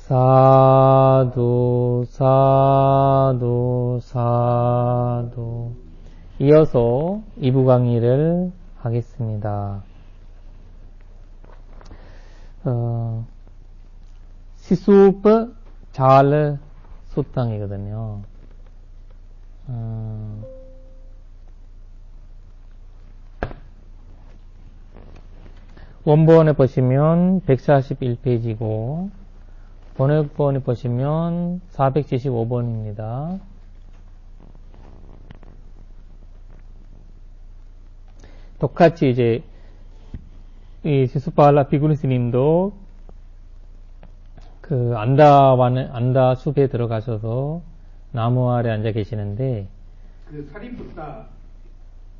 사두, 사두, 사두. 이어서 2부 강의를 하겠습니다. 시수프 잘 소탕이거든요. 원본에 보시면 141페이지고 번역본에 보시면 475번입니다. 똑같이 이제 이 시수파알라 비구니 스님도 그 안다 숲에 들어가셔서 나무 아래 앉아 계시는데 그 사리부타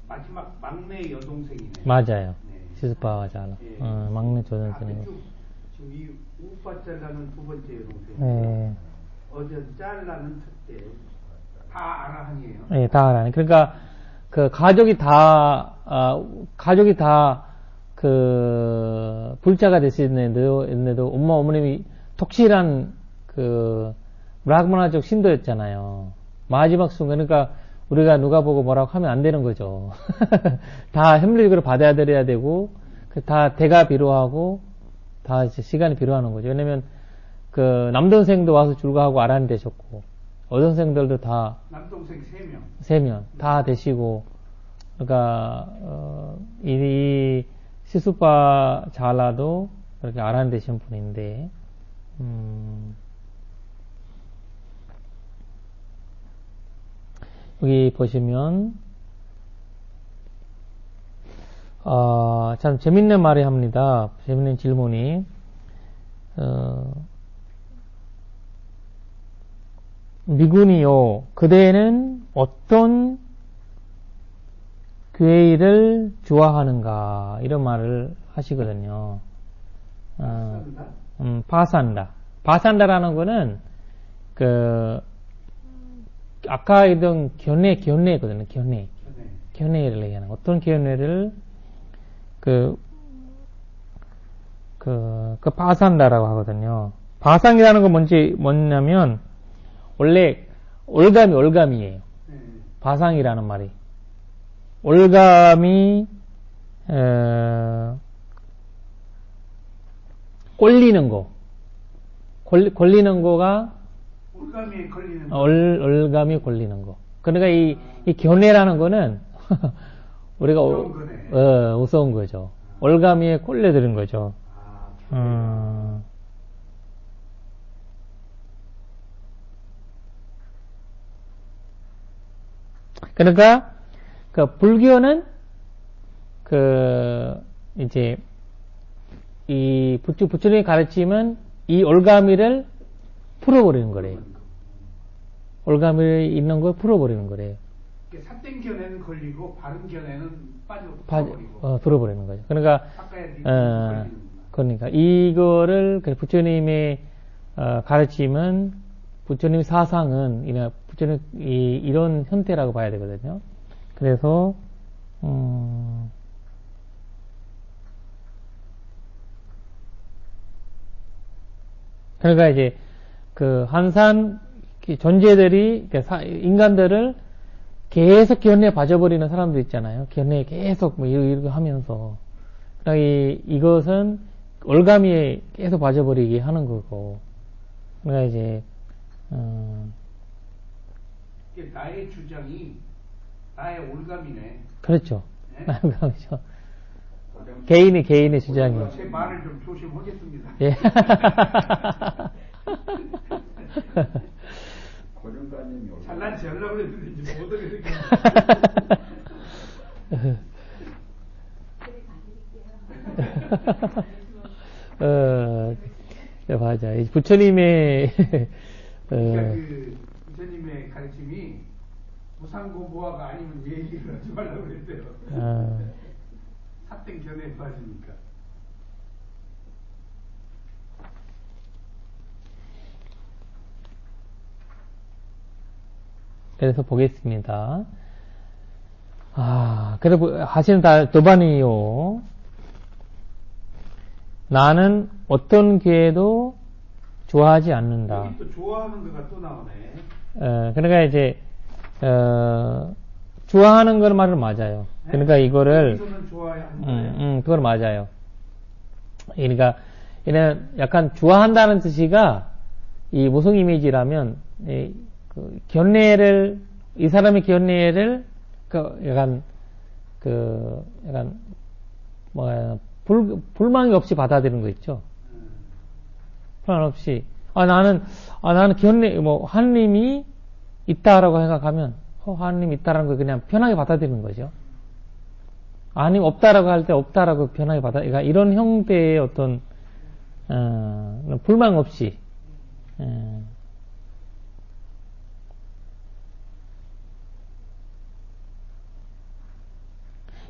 마지막 막내 여동생이네. 맞아요. 네. 시수파와자라. 네. 막내 조선생님. 저기 우파잘라는 두 번째 여동생. 네. 어제 잘라는 첫째. 다 아라한이에요. 네, 다 아라한. 그러니까 그 가족이 다 그 불자가 됐었는데도 엄마 어머님이 독실한 그 브라흐마나족 신도였잖아요. 마지막 순간 그러니까 우리가 누가 보고 뭐라고 하면 안 되는 거죠. 다 협력으로 받아들여야 되고 다 대가 필요하고 다 이제 시간이 필요하는 거죠. 왜냐면 그 남동생도 와서 줄가하고 아란이 되셨고 여동생들도 다 남동생 3명. 3명 다 되시고 그러니까 이 시수파 잘라도 그렇게 아란 되신 분인데 여기 보시면 참 재밌는 말이 합니다. 재밌는 질문이 미군이요 그대는 어떤 교회를 좋아하는가 이런 말을 하시거든요. 파산다. 파산다라는 거는 그 아까 했던 견해거든요. 견해를 얘기하는 어떤 견해를 그 파산다라고 하거든요. 파상이라는 건 뭐냐면 원래 올감이에요. 파상이라는 말이 올감이 꼴리는 거 걸리는 거가 올감이 걸리는 거. 올감이 걸리는 거. 그러니까 이 견해라는 거는 우리가 우스운 거죠. 올감이에 꼴려드는 거죠. 그러니까 그 불교는 그 이제 이 부처님이 가르치면 이 올가미를 풀어버리는 거래요. 올가미 있는 걸 풀어버리는 거래요. 삿된 견해는 걸리고 바른 견해는 풀어버리고. 풀어버리는 거죠. 그러니까 그러니까 이거를 부처님의 가르침은 부처님 사상은 부처님 이런 형태라고 봐야 되거든요. 그래서 그러니까 이제 그 한산 존재들이 인간들을 계속 견해에 빠져버리는 사람도 있잖아요. 견해에 계속 뭐 이렇게 하면서 그러니까 이것은 올가미에 계속 빠져버리게 하는 거고 그러니까 이제 나의 주장이 나의 올감이네. 그렇죠. 네? 올감이죠. 개인의 주장이. 제 말을 좀 조심하겠습니다. 예. 잘난 체 하려고 했는데 이제 못 하겠어요. 맞아. 부처님의 그러니까 그 부처님의 가르침이 무상고보화가 아니면 얘기를 하지 말라고 그랬대요. 삿된 견해에 빠지니까. 그래서 보겠습니다. 그래서 하시는 답안이요. 나는 어떤 교회도 좋아하지 않는다. 여기 또 좋아하는 거가 또 나오네. 그러니까 이제 좋아하는 걸 말은 맞아요. 네? 그러니까 이거를 여기서는 좋아하는 거예요. 그건 맞아요. 그러니까 얘는 약간 좋아한다는 뜻이가 이 모성 이미지라면 그 견해를 이 사람의 견해를 약간 뭐야 불망이 없이 받아들이는 거 있죠. 불만 없이 나는 견해 뭐 하느님이 있다라고 생각하면 하느님이 있다라는 걸 그냥 편하게 받아들이는 거죠. 하느님 없다라고 할 때 없다라고 편하게 그러니까 이런 형태의 어떤 불만 없이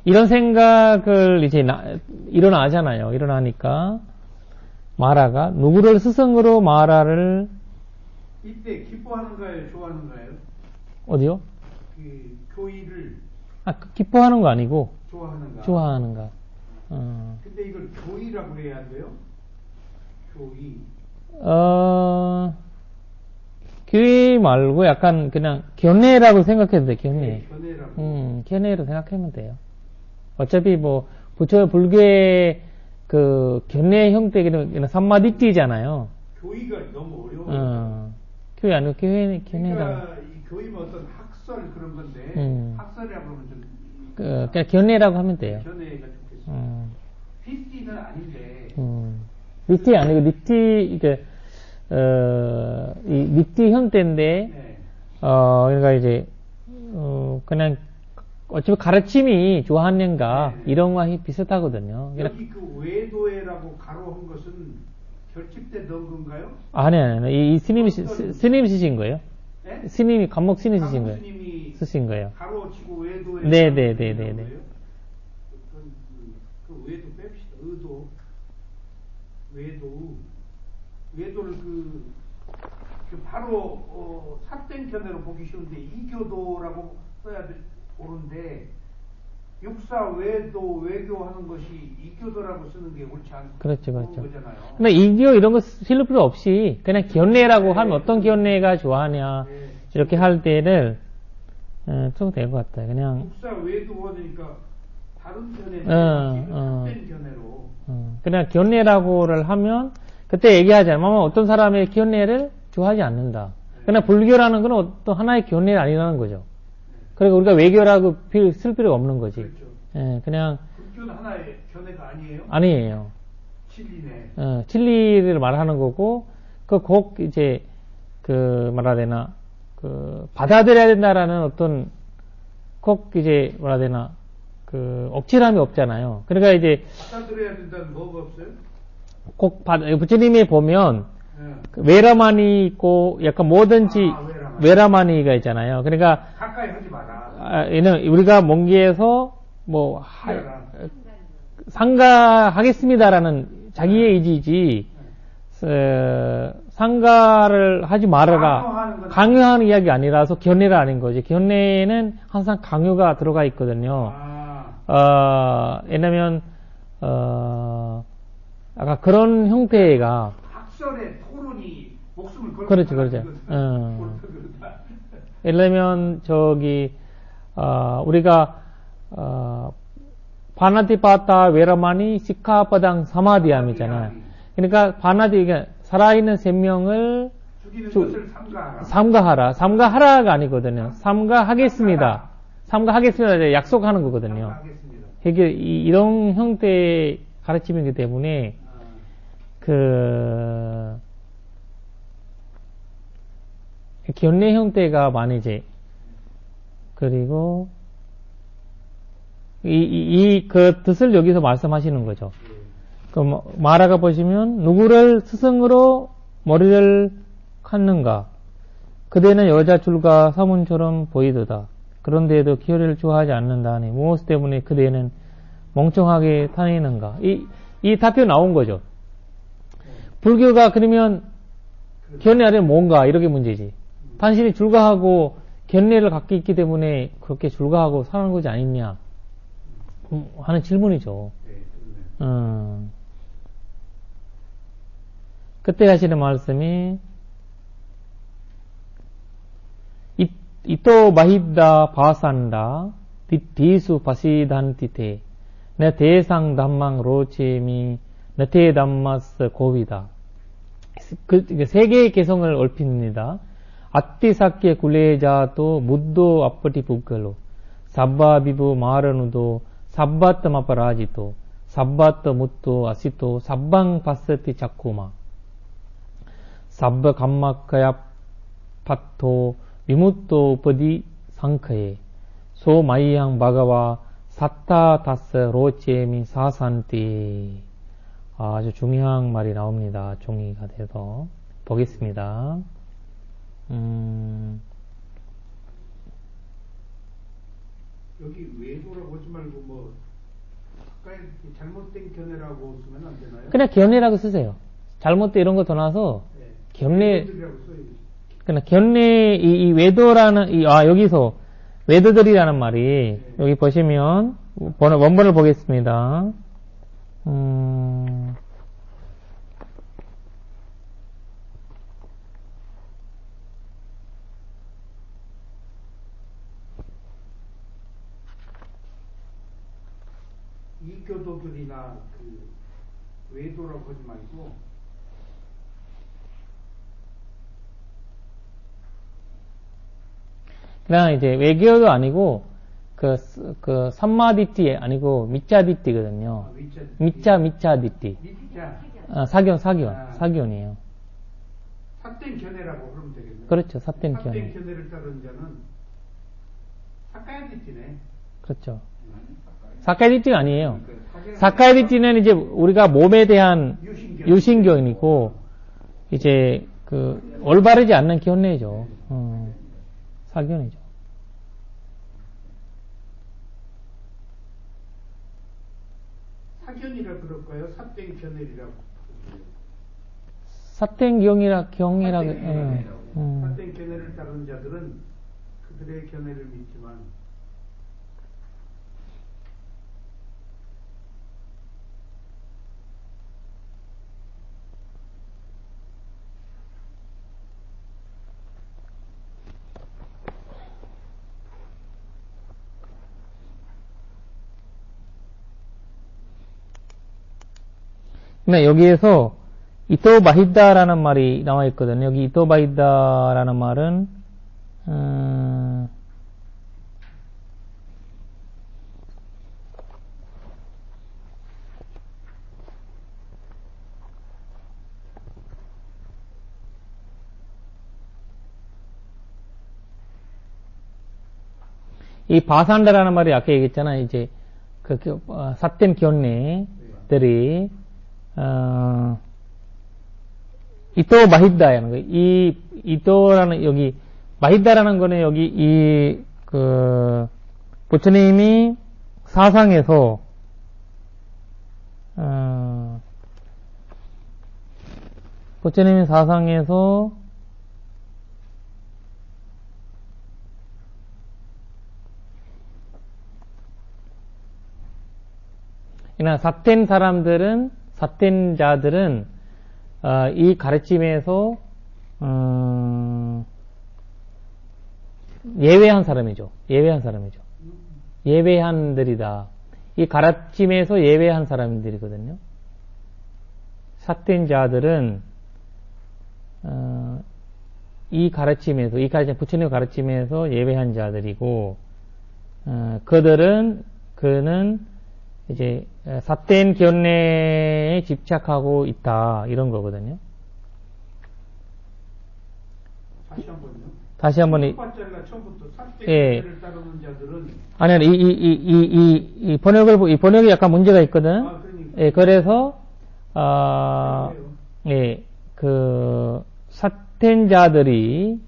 이런 생각을 이제 일어나잖아요. 일어나니까 마라가 누구를 스승으로 마라를 이때 기뻐하는 거예요, 좋아하는 거예요? 어디요? 그 교의를 기뻐하는 거 아니고 좋아하는가? 좋아하는가. 근데 이걸 교의라고 해야 돼요? 교의. 교의 말고 약간 그냥 견해라고 생각해도 돼. 견해. 네, 견해라고. 견해로 생각하면 돼요. 어차피 뭐 부처 불교의 그 견해 형태는 삼마디띠잖아요. 교의가 너무 어려워요. 교회 아니고 견해라고. 그러니까 이 교의는 어떤 학설 그런 건데 학설이라고 하면 좀 그냥 견해라고 하면 돼요. 견해가 좋겠어요. 피티는 아닌데. 니티 아니고 니티 이 니티 형태인데 네. 그러니까 이제 그냥 어차피 가르침이 좋아하는가 이런 거와 비슷하거든요. 여기 그 외도회라고 가로한 것은 결집대 넣은 건가요? 아니 이 스님이 쓰신 거예요. 네? 스님이 감목 스님이 쓰신 거예요. 스님이 쓰신 거예요. 가로치고 외도회. 네네네네네. 그 외도 뺍시다. 외도를 바로 삿된 견해로 보기 쉬운데 이교도라고 써야 옳은데 육사 외도 외교하는 것이 이교도라고 쓰는 게 옳지 않고 그렇죠. 거잖아요. 근데 이교 이런 거 실을 필요 없이 그냥 견해라고 하면 어떤 견해가 좋아하냐 이렇게 할 때를 좀 될 것 같아요. 그냥 육사 외도 하니까 다른 견해는 삿된 견해로. 그냥 견해라고를 하면 그때 얘기하잖아요. 어떤 사람의 견해를 좋아하지 않는다. 그냥 불교라는 건 어떤 하나의 견해가 아니라는 거죠. 그러니까 우리가 외교라고 쓸 필요가 없는 거지. 그렇죠. 그냥 불교는 하나의 견해가 아니에요? 아니에요. 진리네. 진리를 말하는 거고 꼭 이제 뭐라 해야 되나 받아들여야 된다라는 어떤 꼭 이제 뭐라 해야 되나 억지람이 없잖아요. 그러니까 이제 받아들여야 된다는 뭐가 없어요? 꼭 부처님이 보면 외라마니 있고 약간 뭐든지 외라마니가 있잖아요. 그러니까 가까이 하지 마라. 얘는 우리가 먼 길에서 뭐 상가하겠습니다라는 자기의 의지지 상가를 하지 말아라 강요하는 이야기 아니라서 견해가 아닌 거지. 견해는 항상 강요가 들어가 있거든요. 왜냐면 아까 그런 형태가 학설의 토론이 목숨을 걸고 그렇죠. 예를 들면 우리가 바나티파타 외라마니 시카파당 사마디암이잖아요. 그러니까 바나티 살아있는 생명을 죽이는 것을 삼가하라. 삼가하라가 아니거든요. 삼가하겠습니다. 삼가하겠습니다. 약속하는 거거든요. 이게 이런 형태의 가르침이기 때문에 견해 형태가 많이 그리고 그 뜻을 여기서 말씀하시는 거죠. 마라가 보시면 누구를 스승으로 머리를 깎는가? 그대는 여자 줄과 사문처럼 보이도다. 그런데도 기혈을 좋아하지 않는다니 무엇 때문에 그대는 멍청하게 다니는가? 이 답변 나온 거죠. 불교가 그러면 견해 아래 뭔가 이렇게 문제지. 당신이 줄가하고 견해를 갖고 있기 때문에 그렇게 줄가하고 사는 거지 아니냐 하는 질문이죠. 그때 하시는 말씀이 이또 마히다 바산다 디수 바시단티테 내 대상 담망 로체미 내테 담마스 고비다. 세 개의 개성을 얼핏입니다. 아띠사케 굴레자도 무도 앞버티 북글로 sabbabibu 마르누도 sabbat 마파라지도 sabbat 무또 아시도 sabbang passati 자쿠마 sabba 감마카야 파토 위무또 우퍼디 상카에 소 마이양 바가와 사타 다스 로체미 사산티. 아주 중요한 말이 나옵니다. 종이가 돼서 보겠습니다. 여기 외도라고 하지 말고 뭐 가까이 잘못된 견해라고 쓰면 안 되나요? 그냥 견해라고 쓰세요. 잘못된 이런 거 더 나와서 네. 견해. 견해라고 써야지. 그냥 견해 이 외도라는 여기서 외도들이라는 말이 여기 보시면 원본을 보겠습니다. 이교도들이나 그 외도라고 하지 말고 그냥 이제 외교도 아니고 그 삼마디띠 아니고 미짜디띠거든요. 미짜디띠. 사견이에요. 삿된 견해라고 그러면 되겠네요. 그렇죠. 삿된 견해. 삿된 견해를 따르는 자는 사카야디띠네. 그렇죠. 사카야디띠가 아니에요. 사카야디띠는 이제 우리가 몸에 대한 유신견이고 이제 그 올바르지 않는 견해죠. 사견이죠. 사견이라 그럴까요? 삿된 견해라고. 삿된 경이라 삿된 견해를 따르는 자들은 그들의 견해를 믿지만 근데 여기에서 이토 바히다라는 말이 나와 있거든요. 여기 이토 바히다라는 말은 이 바산다라는 말이 아까 얘기했잖아요. 이제 삿된 견내들이 이토 마히다라는 거예요. 이 이토라는 여기 마히다라는 거는 여기 부처님이 사상에서 그러나 삿된 자들은 이 가르침에서 예외한 사람이죠. 예외한들이다. 이 가르침에서 예외한 사람들이거든요. 삿된 자들은 이 가르침에서 부처님의 가르침에서 예외한 자들이고 그는 이제 삿된 견해에 집착하고 있다 이런 거거든요. 다시 한번 처음부터 삿된 견해를 따르는 자들은 아니 이 번역이 약간 문제가 있거든. 그러니까. 예, 그래서 삿된 자들이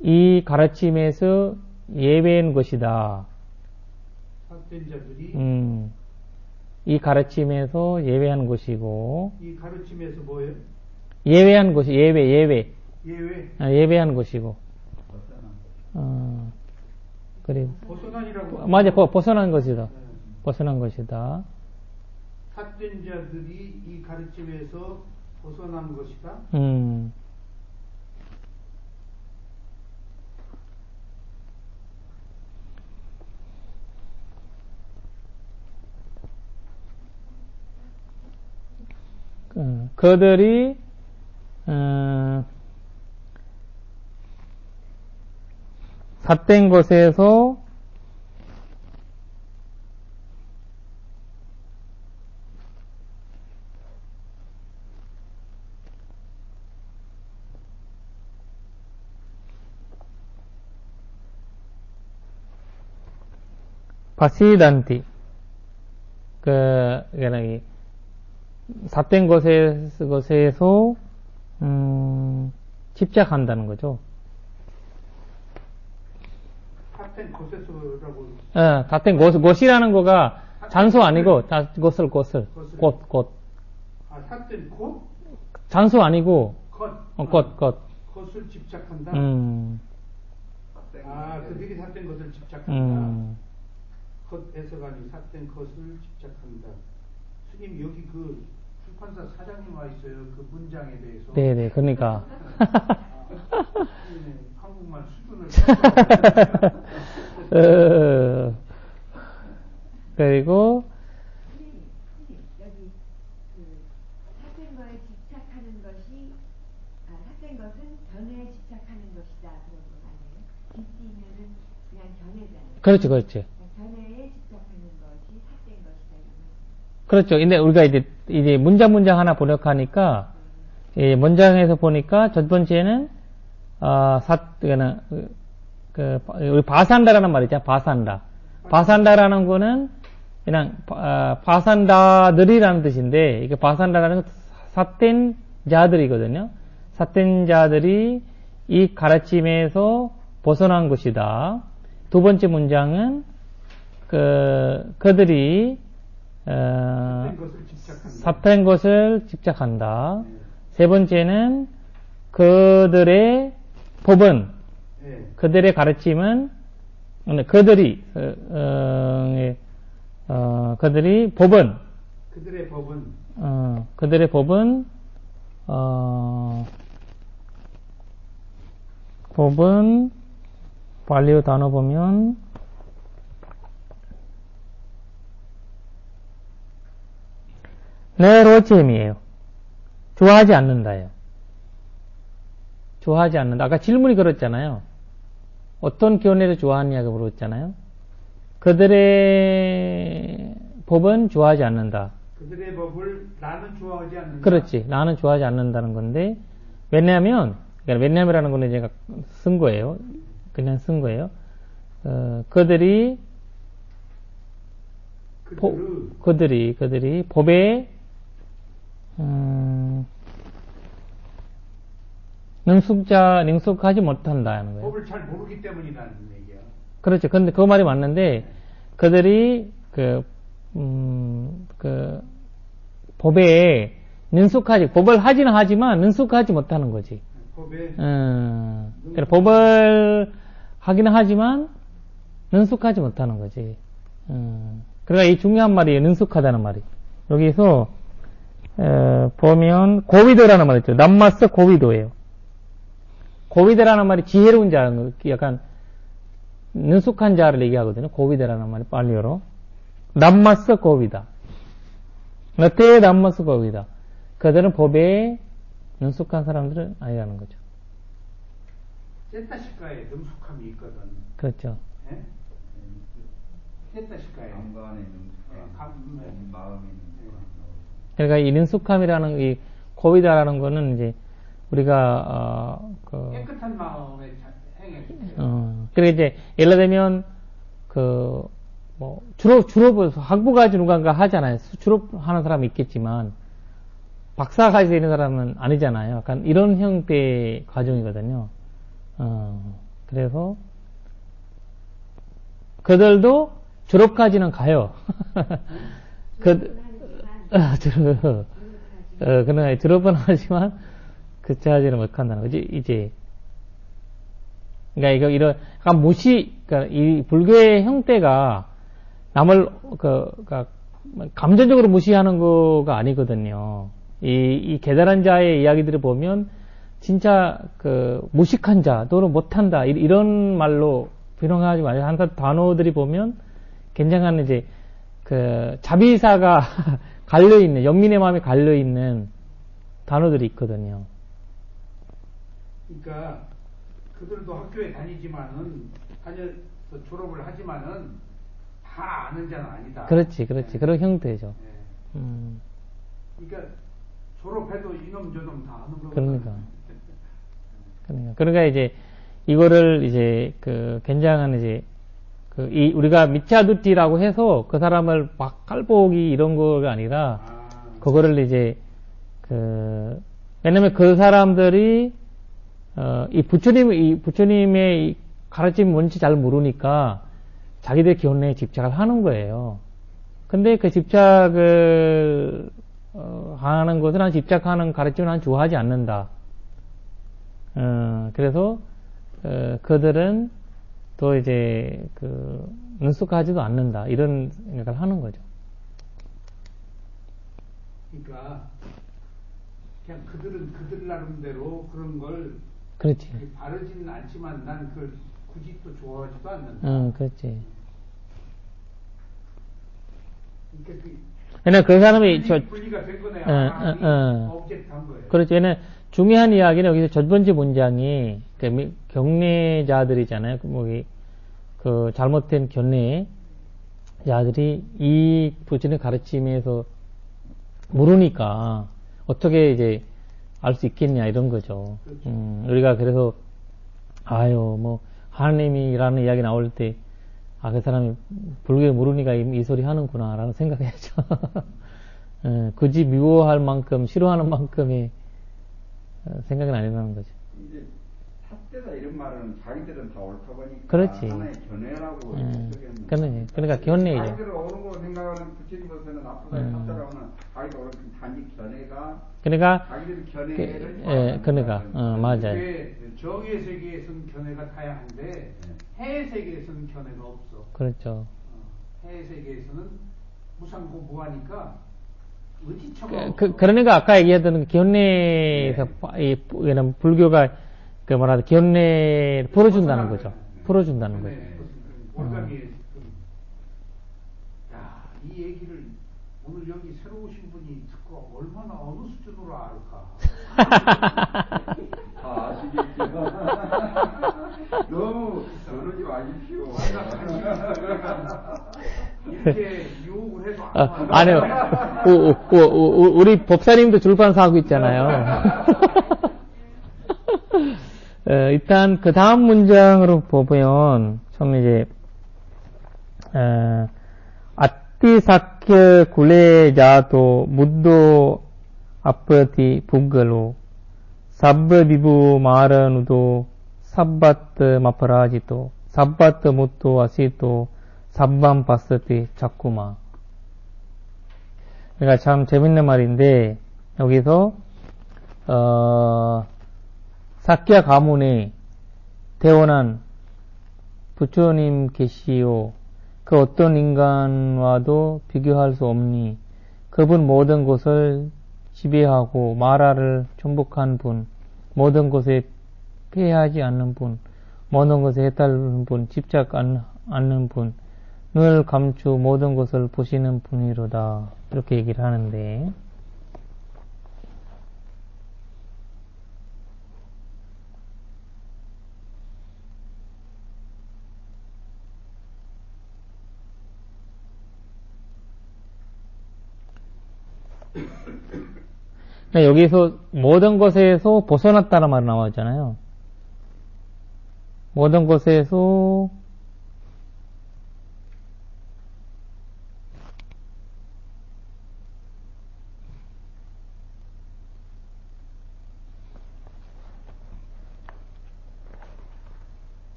이 가르침에서 예외인 것이다. 삿된 자들이 이 가르침에서 예외한 것이고 이 가르침에서 뭐예요? 예외한 것이 예외. 예외한 것이고. 그리고 벗어난이라고. 맞아, 벗어난 것이다. 벗어난 것이다. 삿된 자들이 이 가르침에서 벗어난 것이다. 그들이 삿된 것에서 바시단티 그러니까 삿된 것에서 집착한다는 거죠. 삿된 것에서라고. 삿된 것이라는 거가 잔소 아니고 것을 곧. 아, 삿된 것? 잔소 아니고 것. 것. 것을 집착한다. 아, 그들이 삿된 것을 집착한다. 겉에서가 아닌 삿된 것을 집착한다. 스님 여기 그 출판사 사장님 와 있어요. 그 문장에 대해서. 네네, 그러니까. 한국말 수준을. 그리고 여기 삿된 거에 집착하는 것이 삿된 것은 견해에 집착하는 것이다 그런 건 아니에요? 뒷뒤면은 그냥 견해잖아요. 그렇지. 견해에 집착하는 것이 삿된 것이다 이러면. 그렇죠. 근데 우리가 이제 문장 하나 번역하니까 문장에서 보니까 첫 번째는 우리 바산다라는 말 있잖아. 바산다라는 거는 그냥 바산다들이라는 뜻인데 이게 바산다라는 건 삿된 자들이거든요. 삿된 자들이 이 가르침에서 벗어난 것이다. 두 번째 문장은 그들이 삿된 것을 집착한다. 세 번째는 그들의 법은 그들의 가르침은 그들이 법은 그들의 법은 발리오 단어 보면 네로체임이에요. 좋아하지 않는다예요. 좋아하지 않는다. 아까 질문이 그렇잖아요. 어떤 견해를 좋아하느냐고 물었잖아요. 그들의 법은 좋아하지 않는다. 그들의 법을 나는 좋아하지 않는다. 그렇지. 나는 좋아하지 않는다는 건데 왜냐면이라는 거는 제가 쓴 거예요. 그냥 쓴 거예요. 그들이 법에 능숙하지 못한다는 거예요. 법을 잘 모르기 때문이라는 얘기야. 그렇죠. 근데 그 말이 맞는데 그들이 법에 법을 하지는 하지만 능숙하지 못하는 거지. 법을 하기는 하지만 능숙하지 못하는 거지. 그러니까 이 중요한 말이에요. 능숙하다는 말이. 여기서 보면 고위도라는 말 있죠. 남마스 고위도예요. 고위도라는 말이 지혜로운 자, 약간 능숙한 자를 얘기하거든요. 고위도라는 말이 빨리어로. 남마스 고위다. 너때 남마스 고위다. 그들은 법에 능숙한 사람들은 아니라는 거죠. 세타시카에 능숙함이 있거든. 그렇죠. 네? 세타시카에. 감관에 능숙함, 마음에 능숙함. 그러니까 이 능숙함이라는 이 고위다라는 거는 이제 우리가 깨끗한 마음에 행해. 그래 이제 예를 들면 졸업을 학부까지 누군가 하잖아요. 졸업하는 사람이 있겠지만 박사까지 되는 사람은 아니잖아요. 약간 이런 형태의 과정이거든요. 그래서 그들도 졸업까지는 가요. 그러나 졸업은 하지만 그치하지는 못한다는 거지. 이제 그러니까 이런 약간 그러니까 이 불교의 형태가 남을 감정적으로 무시하는 거가 아니거든요. 이 계달한 자의 이야기들을 보면 진짜 그 무식한 자 또는 못한다 이런 말로 비난하지 마요. 항상 단어들이 보면 굉장한 이제 그 자비사가 갈려 있는 영민의 마음이 갈려 있는 단어들이 있거든요. 그러니까 그들도 학교에 다니지만은 다녀서 졸업을 하지만은 다 아는 자는 아니다. 그렇지. 그런 형태죠. 네. 그러니까 졸업해도 이놈 저놈 다 아는 거거든요. 그러니까 이제 이거를 이제 그 굉장한 이제 우리가 미차두띠라고 해서 그 사람을 막 깔보기 이런 거가 아니라 그거를 이제 왜냐면 그 사람들이 이 부처님의 이 가르침 뭔지 잘 모르니까 자기들 견해에 집착을 하는 거예요. 근데 그 집착을 하는 것은 난 집착하는 가르침을 난 좋아하지 않는다. 그래서 그들은 또 이제 능숙하지도 않는다. 이런 생각을 하는 거죠. 그러니까 그냥 그들은 그들 나름대로 그런 걸 그렇지. 바르지는 않지만 난 그걸 굳이 또 좋아하지도 않는다. 그렇지. 그러니까 왜냐면 그 사람이 분리가 된 거네요. object한 거예요. 그렇죠. 왜냐면 중요한 이야기는 여기서 첫 번째 문장이 경례자들이잖아요. 그 잘못된 견례자들이 이 부처님의 가르침에서 모르니까 어떻게 이제 알 수 있겠냐 이런 거죠. 그렇죠. 우리가 그래서 뭐 하나님이라는 이야기 나올 때 그 사람이 불교에 모르니까 이 소리 하는구나 라는 생각해야죠. 굳이 미워할 만큼 싫어하는 만큼의 생각은 아니라는 거죠. 이제 삿대다 이런 말은 자기들은 다 옳다 보니까 그렇지. 하나의 견해라고 그러니까 견해이죠. 자기들은 옳은 거 생각하는 부처님으로서는 앞으로 삿대라고는 자기가 옳은 단지 견해가 그러니까 자기들 견해를 그러니까 맞아요. 정의 세계에서는 견해가 다양한데 해의 세계에서는 견해가 없어. 그렇죠. 해의 세계에서는 무상고 무하니까 의지처가 그러니까 아까 얘기했던 견해에서 불교가 견해를 풀어준다는 거죠. 풀어준다는 거죠. 이 얘기를 오늘 여기 새로 오신 분이 듣고 얼마나 어느 수준으로 알까? 아시겠지만 너무 그러지 마십시오. 이렇게 유혹을 해도 아니요. 우리 법사님도 출판사 하고 있잖아요. 일단 그 다음 문장으로 보면 처음에 이제 아띠사케 굴레자도 무도 아프티 북글로 sabbibu 마라누도 sabbat 마파라지도 sabbat 무토 아시도 sabban 바스티 자꾸마. 그러니까 참 재밌는 말인데 여기서 사키야 가문에 태어난 부처님 계시오. 그 어떤 인간와도 비교할 수 없니. 그분 모든 것을 지배하고 마라를 정복한 분, 모든 것에 피해하지 않는 분, 모든 것에 해탈하는 분, 집착 않는 분, 늘 감추 모든 것을 보시는 분이로다. 이렇게 얘기를 하는데 여기서 모든 것에서 벗어났다는 말이 나왔잖아요. 모든 것에서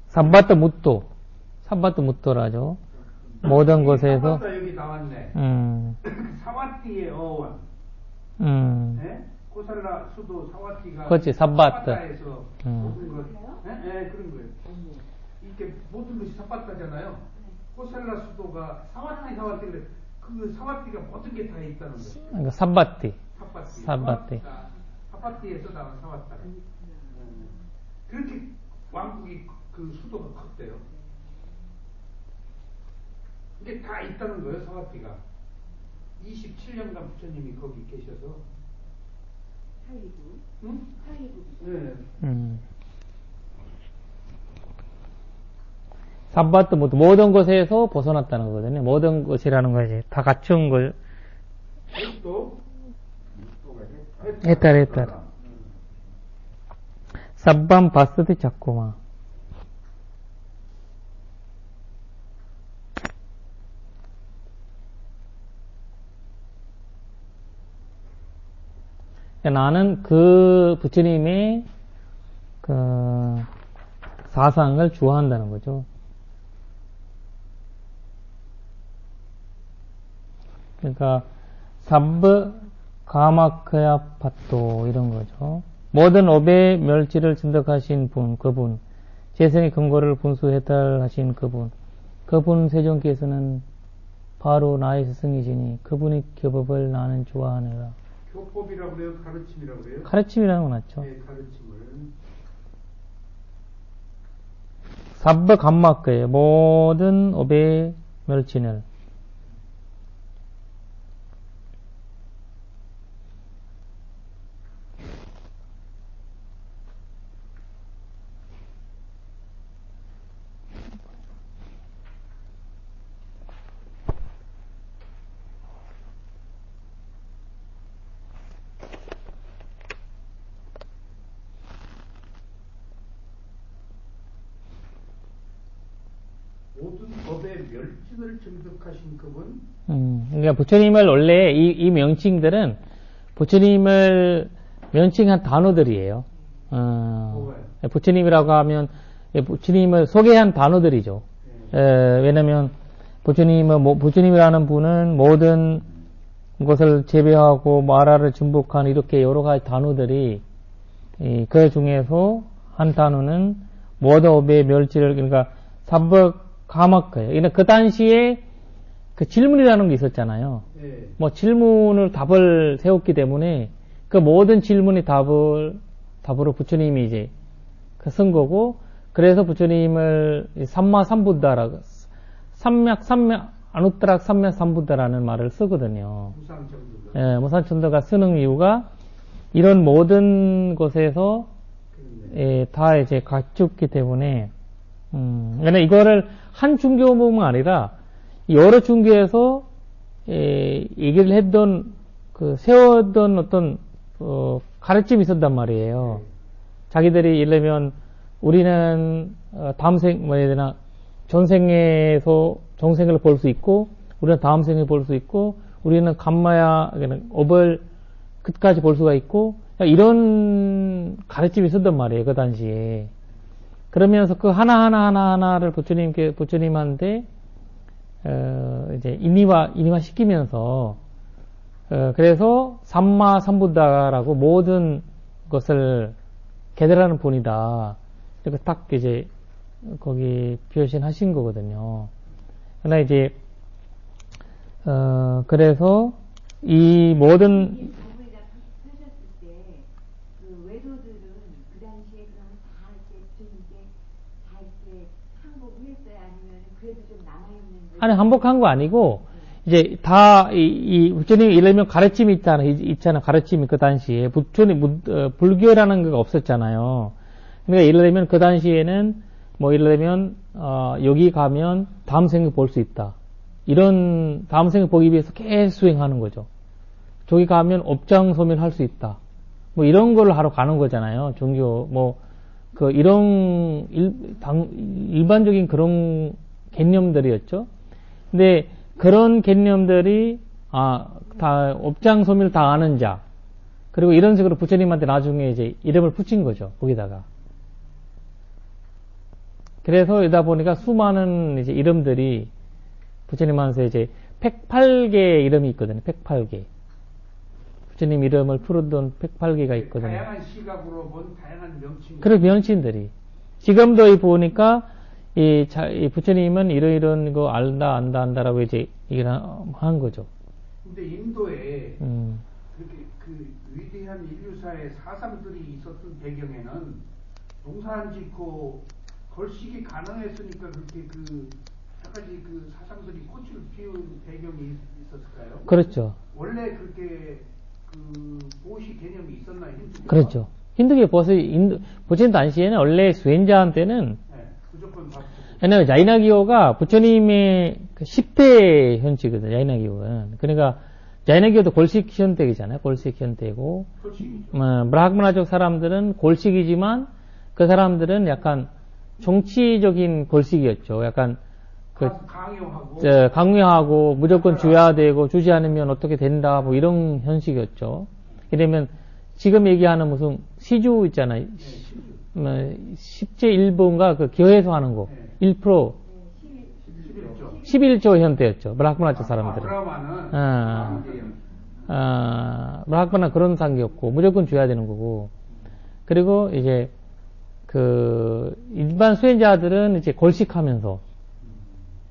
삼바트 묻도라죠. 모든 것에서 여기 나왔네. 사와티의 어원. 네? 고살라 수도 사와티가 그렇지. 삽바트. 사와타에서 모든 것. 네? 그런 거예요. 이렇게 모든 것이 사바타잖아요. 호셀라 수도가 사와티 그래. 그 사와티가 모든 게 다 있다는 거죠. 그러니까 삽바티. 사바티. 사바티에서 나온 사와타. 그렇게 왕국이 그 수도가 컸대요. 이게 다 있다는 거예요, 사와티가. 27년간 부처님이 거기 계셔서. 사위국. 응? 사위국. 네. 삽바트 모든 것에서 벗어났다는 거거든요. 모든 것이라는 것이 다 갖춘 걸 또 했다. 삽밤 바스드 자꾸마. 나는 그 부처님의 그 사상을 좋아한다는 거죠. 그러니까 sabba 가마크야 팟도 이런 거죠. 모든 업의 멸지를 증득하신 분, 그분, 재생의 근거를 분수해달하신 그분 세존께서는 바로 나의 스승이시니 그분의 교법을 나는 좋아하느라. 교법이라고 그래요? 가르침이라고 그래요? 가르침이라는 건 맞죠. 네, 가르침을. sabba 감마크에 모든 업의 멸진을 모든 법의 멸진을 증득하신 그분? 그러니까 부처님을 원래 이 명칭들은 부처님을 명칭한 단어들이에요. 부처님이라고 하면 부처님을 소개한 단어들이죠. 왜냐면 부처님이라는 분은 모든 것을 재배하고 마라를 증복한 이렇게 여러 가지 단어들이 그 중에서 한 단어는 모든 업의 멸지를 그러니까 sabba 가마크예요. 그러니까 그 당시에 그 질문이라는 게 있었잖아요. 네. 뭐 질문을 답을 세웠기 때문에 그 모든 질문의 답으로 부처님이 이제 쓴 거고, 그래서 부처님을 삼마삼부다라고 아누트락 삼마삼부다라는 말을 쓰거든요. 무상천도가. 예, 무상천도가 쓰는 이유가 이런 모든 곳에서 다 이제 갖췄기 때문에 그러니까 이거를 한 중교문이 아니라 여러 중교에서 얘기를 했던 세웠던 어떤 가르침이 있었단 말이에요. 자기들이 예를 들면 우리는 다음 전생에서 정생을 볼 수 있고 우리는 다음 생을 볼 수 있고 우리는 감마야 업을 끝까지 볼 수가 있고 이런 가르침이 있었단 말이에요. 그 당시에. 그러면서 그 하나를 부처님한테, 이제 인이화 시키면서, 그래서 삼마삼부다라고 모든 것을 개달하는 분이다. 이렇게 딱 이제, 거기 표현하신 거거든요. 그러나 이제, 그래서 이 모든, 아니, 한복한 거 아니고, 이제, 이 부처님이 예를 들면 가르침이 있잖아, 가르침이 그 당시에. 불교라는 게 없었잖아요. 그러니까 예를 들면 그 당시에는, 예를 들면, 여기 가면 다음 생을 볼 수 있다. 이런, 다음 생을 보기 위해서 계속 수행하는 거죠. 저기 가면 업장소멸 할 수 있다. 이런 걸 하러 가는 거잖아요. 종교, 일반적인 그런 개념들이었죠. 근데 그런 개념들이 다 업장소멸 다 아는 자, 그리고 이런 식으로 부처님한테 나중에 이제 이름을 붙인 거죠. 거기다가. 그래서 이러다 보니까 수많은 이제 이름들이 부처님한테 이제 108개의 이름이 있거든요. 108개. 부처님 이름을 풀었던 108개가 있거든요. 다양한 시각으로 본 다양한 명칭. 그런 명칭들이. 지금도 보니까 이 부처님은 이런 거 안다라고 이제 얘기를 한 거죠. 근데 인도에 그렇게 그 위대한 인류사의 사상들이 있었던 배경에는 농사 안 짓고 걸식이 가능했으니까 그렇게 그 여러 가지 그 사상들이 꽃을 피운 배경이 있었을까요? 그렇죠. 원래 그렇게 그 보시 개념이 있었나요? 힌두교가? 그렇죠. 힌두교 부처님 당시에는 원래 수행자한테는 네, 무조건 다 왜냐면 야이나기요가 부처님의 그 10대 현치거든요. 야이나기요는. 그러니까 야이나기요도 골식 현대이잖아요. 골식 현대고 걸식이죠. 브라흐마나족 사람들은 골식이지만 그 사람들은 약간 정치적인 골식이었죠. 약간 강요하고 무조건 줘야 되고 주지 않으면 어떻게 된다 뭐 이런 현식이었죠. 이러면 지금 얘기하는 무슨 시주 있잖아요. 10제 1부인가 그 교회에서 하는 거 1% 11조 현대였죠. 브라흐마나족 사람들은. 브라흐마나 그런 상기였고 무조건 줘야 되는 거고. 그리고 이제 그 일반 수행자들은 이제 골식하면서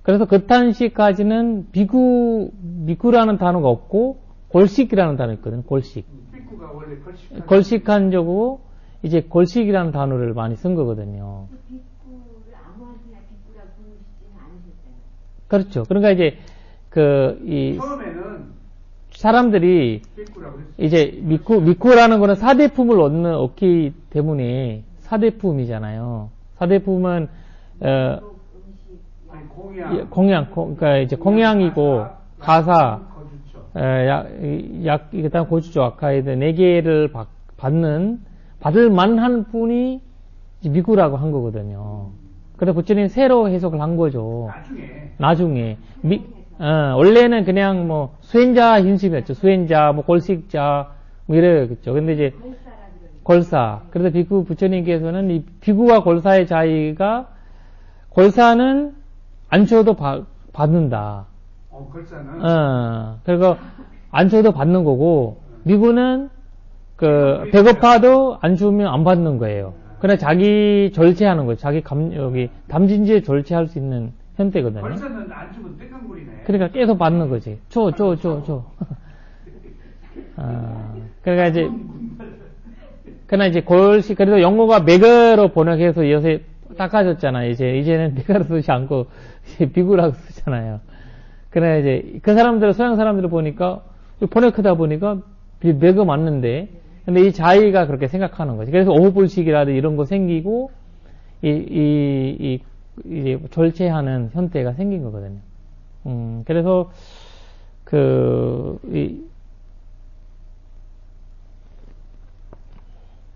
그래서 그탄시까지는 비구라는 단어가 없고 골식이라는 단어 있거든요. 골식. 비구가 원래 골식한 적고 이제 골식이라는 단어를 많이 쓴 거거든요. 비구를 아무한테나 비구라고 부르시지는 않으셨잖아요. 그렇죠. 그러니까 이제 처음에는 사람들이 비구라고 했어요. 이제 미쿠라는 거는 사대품을 얻기 때문에 사대품이잖아요. 사대품은 그러니까 이제 공양이고 가사, 그다음 고주조 아카이드 4개를 받을 만한 분이 미구라고 한 거거든요. 그래서 부처님 새로 해석을 한 거죠. 나중에. 원래는 그냥 뭐 수행자 hin심이었죠. 수행자, 뭐 골식자, 뭐 이래야겠죠. 근데 이제 골사. 그래서 비구 부처님께서는 이 비구와 골사의 차이가 골사는 안 줘도 받는다. 골사는? 그리고 안 줘도 받는 거고, 미구는 배고파도 안 주면 안 받는 거예요. 그래 자기 절제하는 거죠. 자기 담진지에 절제할 수 있는 형태거든요. 골사는 안 주면 땡깡부리네. 그러니까 계속 받는 거지. 줘. 그러니까 이제, 그러나 이제 골식, 그래도 영어가 메가로 번역해서 요새 닦아줬잖아요. 이제는 메가로 쓰지 않고, 비구라고 쓰잖아요. 그래 이제, 그 사람들, 서양 사람들을 보니까, 번역하다 보니까, 메가 맞는데, 근데 이 자의가 그렇게 생각하는 거지. 그래서 오후불식이라든지 이런 거 생기고, 이제 절제하는 형태가 생긴 거거든요. 그래서,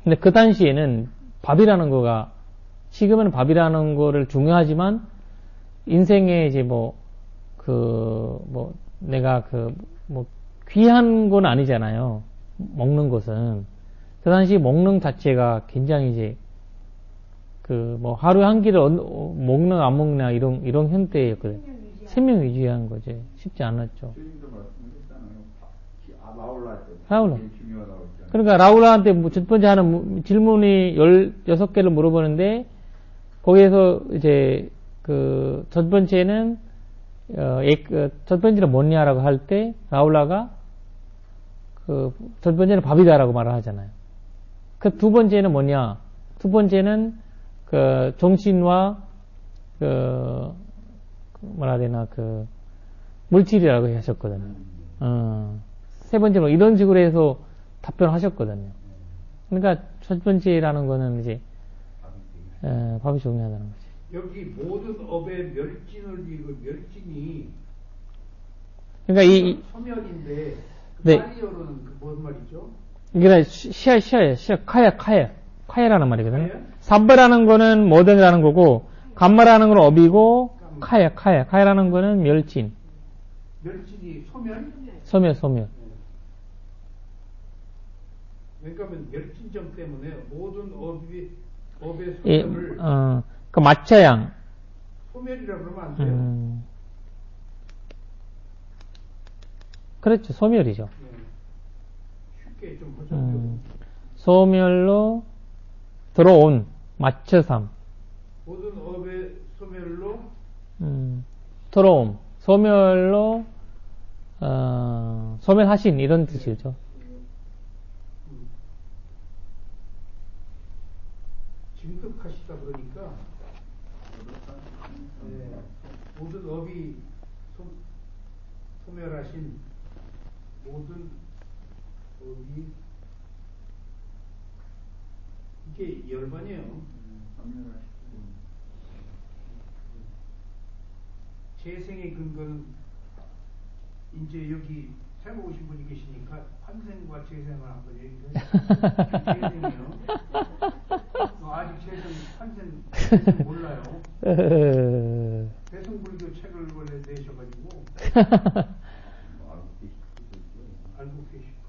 근데 그 당시에는 밥이라는 거가, 지금은 밥이라는 거를 중요하지만, 인생에 이제 내가 귀한 건 아니잖아요. 먹는 것은. 그 당시 먹는 자체가 굉장히 이제, 하루에 한 끼를 먹나 안 먹나 이런 형태였거든요. 생명 유지하는 거지. 쉽지 않았죠. 라울라. 그러니까 라울라한테 첫 번째 하는 질문이 16개를 물어보는데, 거기에서 이제, 첫 번째는, 첫 번째는 뭐냐라고 할 때, 라울라가, 첫 번째는 밥이다라고 말을 하잖아요. 두 번째는 뭐냐? 두 번째는, 정신과, 뭐라 해야 되나, 물질이라고 하셨거든요. 세 번째 이런 식으로 해서 답변하셨거든요. 그러니까 첫 번째라는 거는 이제, 밥이 중요하다는 거지. 여기 모든 업의 멸진을 멸진이 그러니까 소멸인데 네. 파리어로는 무슨 말이죠? 이게 카야라는 말이거든요. 삼바라는 거는 모든이라는 거고 감마라는 건 업이고 카야라는 거는 멸진. 멸진이 소멸. 왜냐하면 멸진점 때문에 모든 업의 소멸을 마차양. 소멸이라 그러면 안 돼요. 그렇죠. 소멸이죠. 쉽게 좀 보죠. 소멸로 들어온 마처삼. 모든 업의 소멸로 들어옴, 소멸로, 소멸하신, 이런 뜻이죠. 증득하시다 그러니까 모든 업이 소멸하신 모든 업이 이게 열반이에요. 재생의 근거는 이제 여기 해보신 분이 계시니까 환생과 재생을 한번 얘기해. 재생이요. 아직 재생 몰라요. 대승불교 책을 원래 내셔가지고 알고 계실까?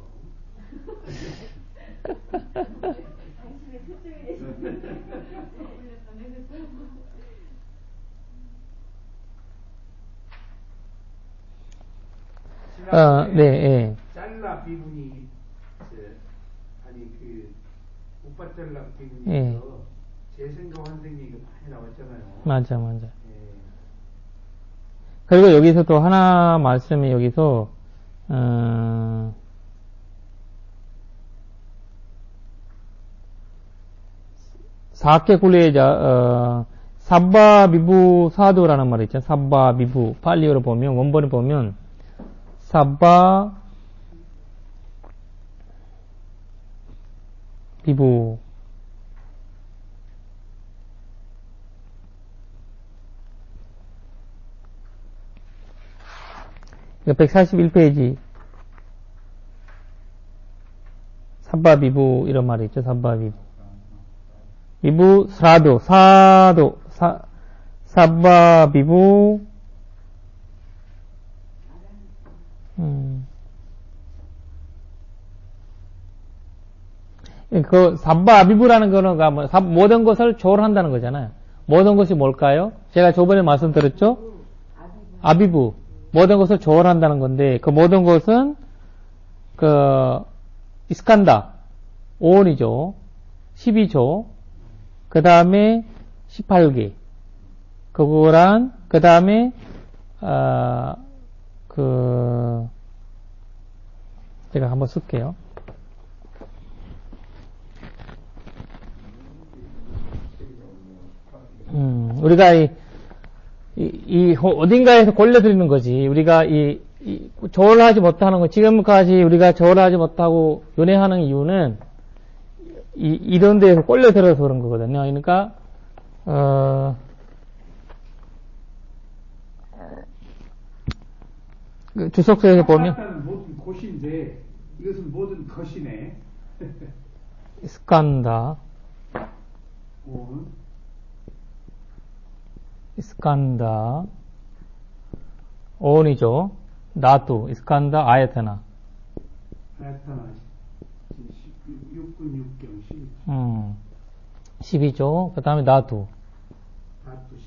당신의 특징이 되시는 네, 예. 잘라 비문이 아니 그 우빠잘라 비문에서 예. 재생과 환생 얘기가 많이 나왔잖아요. 맞아. 예. 그리고 여기서 또 하나 말씀이 여기서, 사케 굴레자, sabba 사도라는 말이 있죠. sabba 팔리어로 보면, 원본을 보면, sabba 비부. 이거 141페이지. sabba 비부, 이런 말이 있죠. sabba 비부. 비부, 사도, sabba 비부, 그 sabba 아비부라는 거는 모든 것을 조언한다는 거잖아요. 모든 것이 뭘까요? 제가 저번에 말씀드렸죠? 아비부. 모든 것을 조언한다는 건데, 그 모든 것은, 이스칸다. 5원이죠. 12조. 그 다음에 18개. 그거랑, 그 다음에, 제가 한번 쓸게요. 우리가 어딘가에서 걸려들이는 거지. 우리가 조언을 하지 못하는 거, 지금까지 우리가 조언을 하지 못하고 연애하는 이유는 이런 데에서 걸려들어서 그런 거거든요. 그러니까, 주석서에서 보면, 모든 곳인데, 이것은 모든 것이네. 스칸다. 이스칸다 온이죠. 나투 이스칸다 아야타나 6분 6경 12조. 그 다음에 나투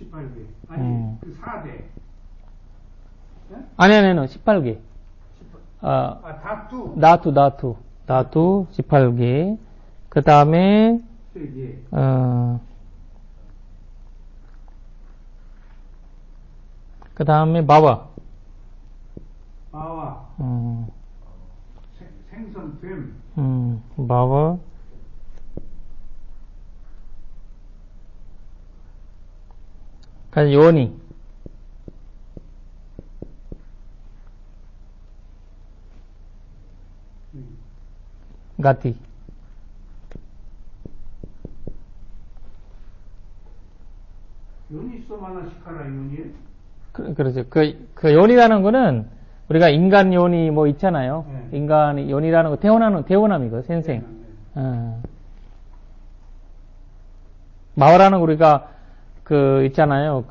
18개. 아니 그 4대. 네? 아니 18개. 나투 18개. 그 다음에 3개. 그 다음에 마와. 생선됨. 마와. 그래서 요니. 가티. 요니소마나 시카라 이문이에요? 그렇죠. 그 요니라는 거는 우리가 인간 요니 뭐 있잖아요. 네. 인간 요니라는 거 태어남이거 생생. 마와라는 거 우리가 있잖아요.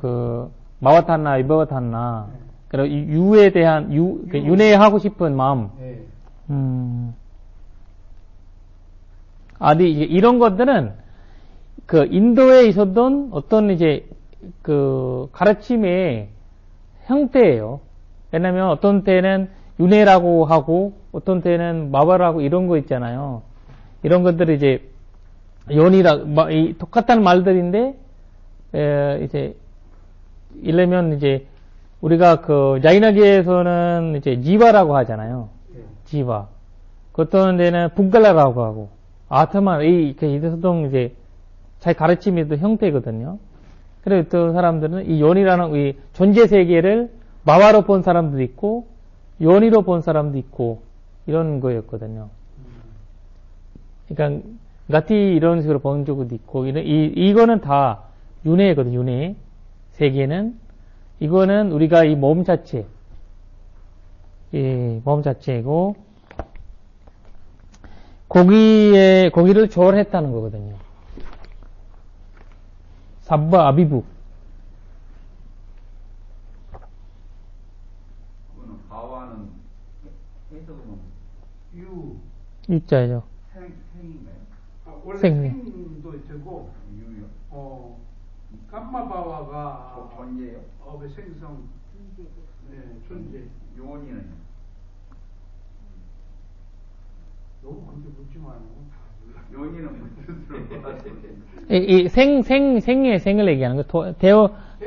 마와탄나 이버탄나. 네. 그리고 유에 대한 윤회하고 싶은 마음. 네. 이런 것들은 인도에 있었던 어떤 가르침의 형태예요. 왜냐면 어떤 때는 윤회라고 하고 어떤 때는 마바라고 이런 거 4 요니라 똑같은 말들인데 이제, 이러면 이제, 우리가 그, 자이나계에서는 이제 지바라고 하잖아요. 지바. 그 어떤 데는 분갈라라고 하고, 아트만, 이소동 이제, 잘 가르침의 또 형태거든요. 그리고 또 사람들은 이 요니라는 이 존재 세계를 마와로 본 사람도 있고, 요니로 본 사람도 있고, 이런 거였거든요. 그러니까, 가티 이런 식으로 본 적도 있고, 이거는 다 윤회거든요, 윤회. 세계는. 이거는 우리가 이 몸 자체, 이 몸 자체고, 고기를 초월했다는 거거든요. sabba 아비부. 그거는 바와는 해석은 유자죠. 생인가요? 원래 생. 생도 되고, 유요. 감마바와가 존재예요? 업의 생성, 네, 존재. 요원이는 너무 그렇게 묻지 마요. 다 몰라. 요원이는 무슨 뜻으로 받았어요? 생의 생을 얘기하는 거.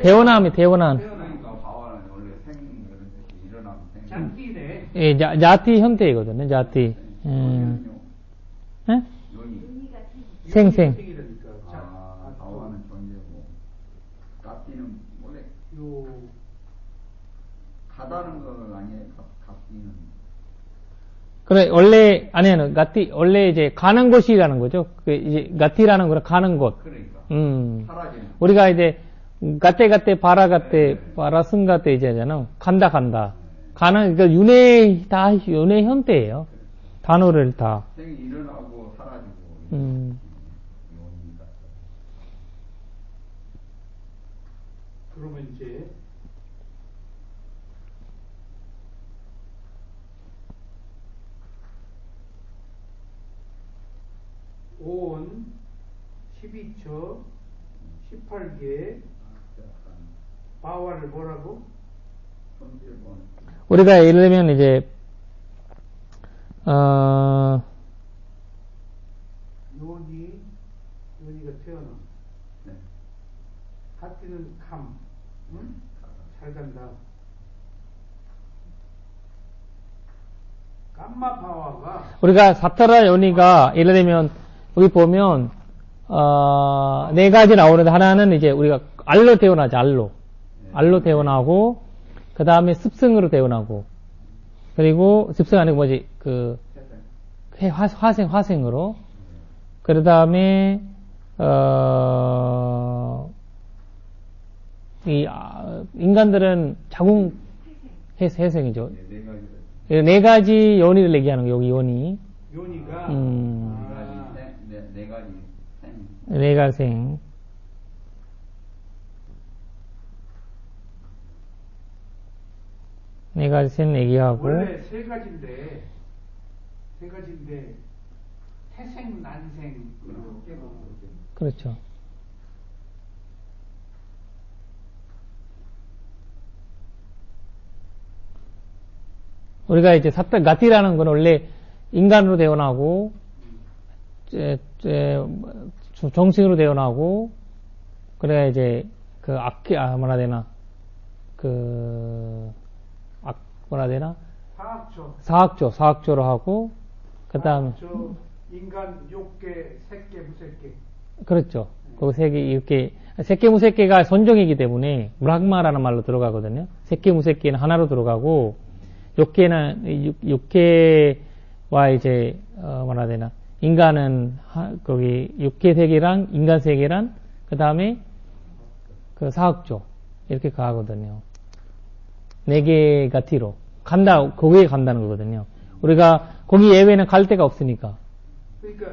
대원함이 대원함. 그러니까 바와는 원래 생 이런 뜻이 일어나면 생. 장띠네. 예, 자티 형태이거든요, 자티. 요원이요. 예? 요원이. 의미가 틀리죠. 생생. 생이라니까. 아, 바와는 존재고. 갓디는 원래 요, 가다는 거 아니에요? 갓디는. 그래, 원래, 아니에요. 원래 이제 가는 곳이라는 거죠. 그 이제, 가티라는 거는 가는 곳. 그러니까. 사라지는. 우리가 이제, 가때, 바라, 승가때 이제 하잖아. 간다. 가는, 그러니까 윤회 형태예요. 단어를 다. 생이 일어나고 사라지고. 음. 요원이니까. 그러면 이제, 온 12처 18개 바와를 뭐라고? 손질본. 우리가 예를 들면 이제, 요니가 태어나. 네. 가티는 감. 응? 잘 간다. 감마바와가 우리가 사타라 요니가 예를 들면, 여기 보면, 네 가지 나오는데 하나는 이제 우리가 알로 태어나죠, 알로. 알로 태어나고, 그 다음에 습승으로 태어나고, 그리고 습승 아니고 뭐지, 화생으로. 그 다음에, 인간들은 자궁 회생이죠. 네 가지를. 네 가지 요니를 얘기하는 거예요, 여기 요니. 요니가 네 가지 생. 네 가지 생. 네 가지 생 얘기하고. 원래 세 가지인데 태생 난생 그렇죠. 우리가 이제 가티라는 건 원래 인간으로 태어나고, 정신으로 태어나고, 그래야 이제, 사학조로 하고, 그 다음에. 인간 6개, 새끼, 무새끼. 그렇죠. 그 새끼, 무새끼가 손종이기 때문에, 브라흐마라는 말로 들어가거든요. 새끼, 무새끼는 하나로 들어가고, 육계와 이제, 인간은, 거기, 육계 세계랑, 인간 세계랑, 그 다음에, 그 사학조. 이렇게 가거든요. 4개가 뒤로. 거기에 간다는 거거든요. 우리가, 거기 예외는 갈 데가 없으니까. 그러니까,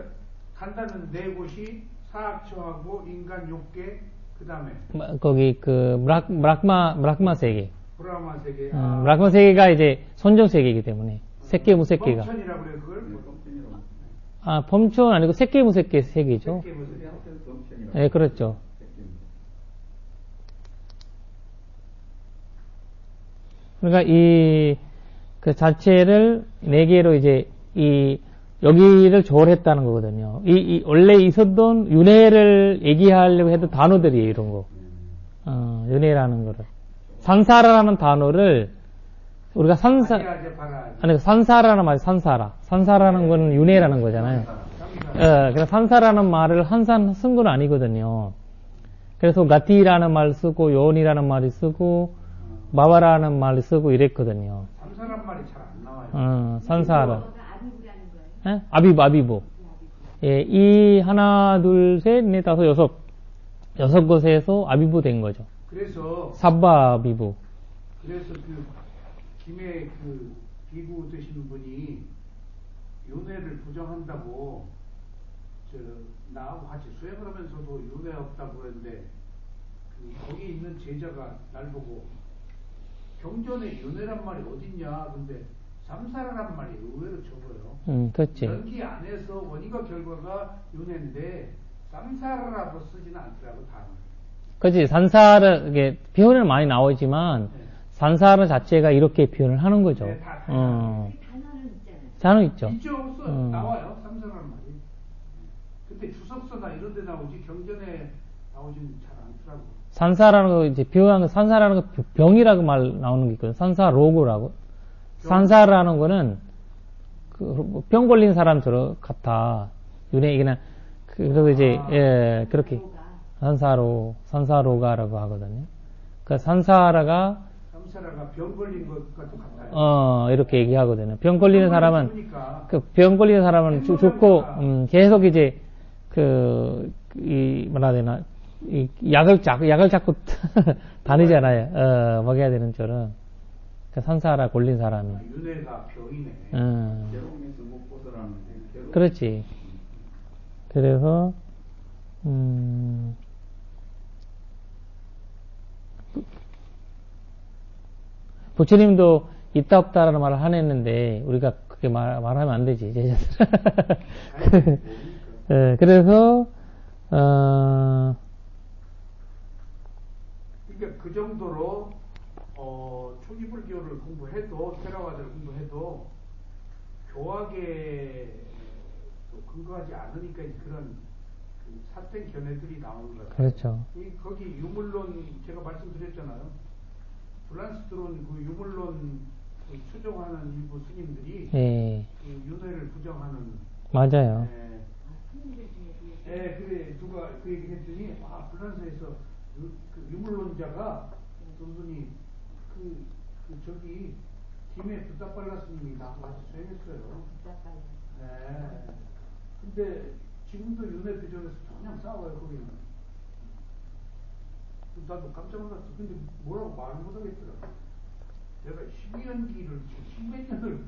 간다는 4곳이 사학초하고 인간 6개, 그 다음에. 거기, 브라흐마 세계. 브라마 세계. 브라흐마 세계가 이제 손종 세계이기 때문에. 새끼, 무새끼가. 범천이라고 그래, 그걸? 범천 아니고 새끼, 무새끼 세계죠. 새끼, 무새끼. 네, 그렇죠. 그러니까 그 자체를 4개로 이제 여기를 조월했다는 거거든요. 원래 있었던 윤회를 얘기하려고 했던 단어들이에요, 이런 거. 윤회라는 거를. 산사라라는 단어를 우리가 아니, 산사라는 말이 산사라. 산사라는 거는 윤회라는 거잖아요. 그래서 산사라는 말을 한산 쓴 건 아니거든요. 그래서 가티라는 말 쓰고, 요원이라는 말이 쓰고, 마와라는 말이 쓰고 이랬거든요. 산사란 말이 잘 안 나와요. 산사라. 아비부라는 거예요? 아비부. 예, 이 하나, 둘, 셋, 넷, 다섯, 여섯 곳에서 아비부 된 거죠. 그래서 사바비부. 그래서 김해 비구 되시는 분이 윤회를 부정한다고 나하고 같이 수행을 하면서도 윤회 없다고 그랬는데 거기 있는 제자가 날 보고 경전에 윤회란 말이 어딨냐 근데 삼사라란 말이 의외로 적어요. 그렇지. 연기 안에서 원인과 결과가 윤회인데 삼사라라고 쓰지는 않더라고 단어. 그렇지. 산사를 이게 표현을 많이 나오지만 네. 산사라 자체가 이렇게 표현을 하는 거죠. 네, 다 단어는 있잖아요. 단어 있죠. 있죠, 없어 나와요 삼사라는 말이. 근데 주석서나 이런 데 나오지 경전에 나오지는 잘 않더라고. 산사라는 거 이제 표현한 산사라는 거 병이라고 말 나오는 게 있거든. 산사로고라고. 산사라는 거는 병 걸린 사람처럼 같아. 윤회 그냥 그래서 이제 예 그렇게 산사로가라고 하거든요. 그 산사라가 병 걸린 것과 똑같아요. 이렇게 얘기하거든요. 병 걸리는 사람은 좋으니까. 병 걸리는 사람은 좋고 계속 이제 뭐라 해야 되나 이 약을 자꾸 다니잖아요. 먹여야 되는 줄은. 그 산사라 걸린 사람이. 윤회가 병이네. 괴로움에서 못 벗어나는데. 그렇지. 그래서 부처님도 있다 없다라는 말을 안 했는데 우리가 그렇게 말하면 안 되지 제자들. 그래서 그러니까 그 정도로 초기불교를 공부해도 테라와드를 공부해도 교학에 근거하지 않으니까 그런 삿된 견해들이 나오는 거예요. 그렇죠. 거기 유물론 제가 말씀드렸잖아요. 불란스 들어온 유물론 추종하는 일부 스님들이 예. 윤회를 부정하는. 맞아요. 그래 누가 그 얘기 했더니 불란스에서 유물론자가 든든히 저기 김해 부다빨라 스님이 나하고 같이 수행했어요. 근데 지금도 윤회 비전에서 그냥 싸워요 거기는. 나도 깜짝 놀랐어. 근데 뭐라고 말을 못하겠더라. 내가 12연기를 지금 10몇 년을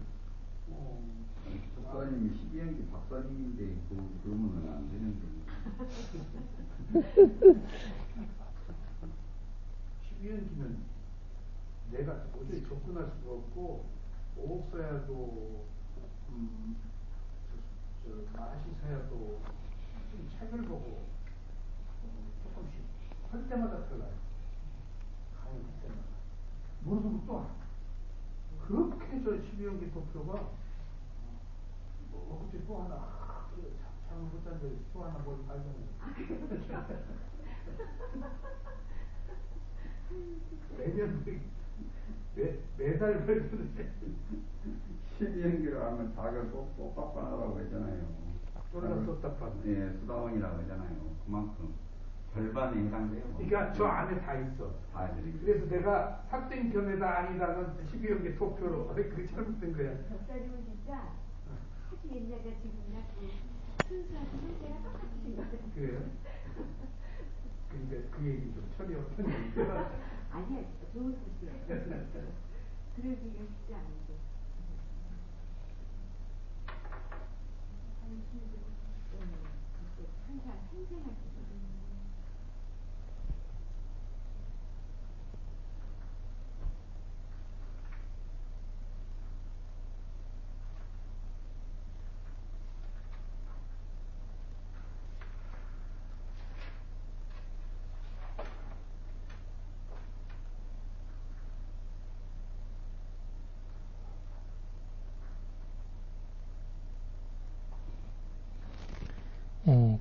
박사님이 12연기 박사님인데 그러면 안 되는데. 12연기는 내가 도저히 접근할 수가 없고 오옥사야도 마시사야도 책을 보고 조금씩 할 때마다 달라요. 강의 할 때마다 모르는 것도 알아. 그렇게 저 12연기 도표가 그때 또 하나 참 못한데 또 하나 뭘 발견했어. 매달 발견해. 12연기를 하면 자기가 꼭 답답하다고 했잖아요. 또래가 답답하네. 예, 수다원이라고 하잖아요. 그만큼 절반에 해당돼요. 그러니까 저 안에 다 있어. 다 해드리고. 그래서 내가 삭된 견해다 아니다는 12연기 도표로 그게 잘못된 거야. 박사님은 진짜 아주 옛날에 지금이나 순수한 형태가 똑같으신 것 같아요. 그래요? 그러니까 그 얘기 좀 처리하고 아니야, 좋은 뜻이에요. 그러기가 쉽지 않은데. 항상 생생하게.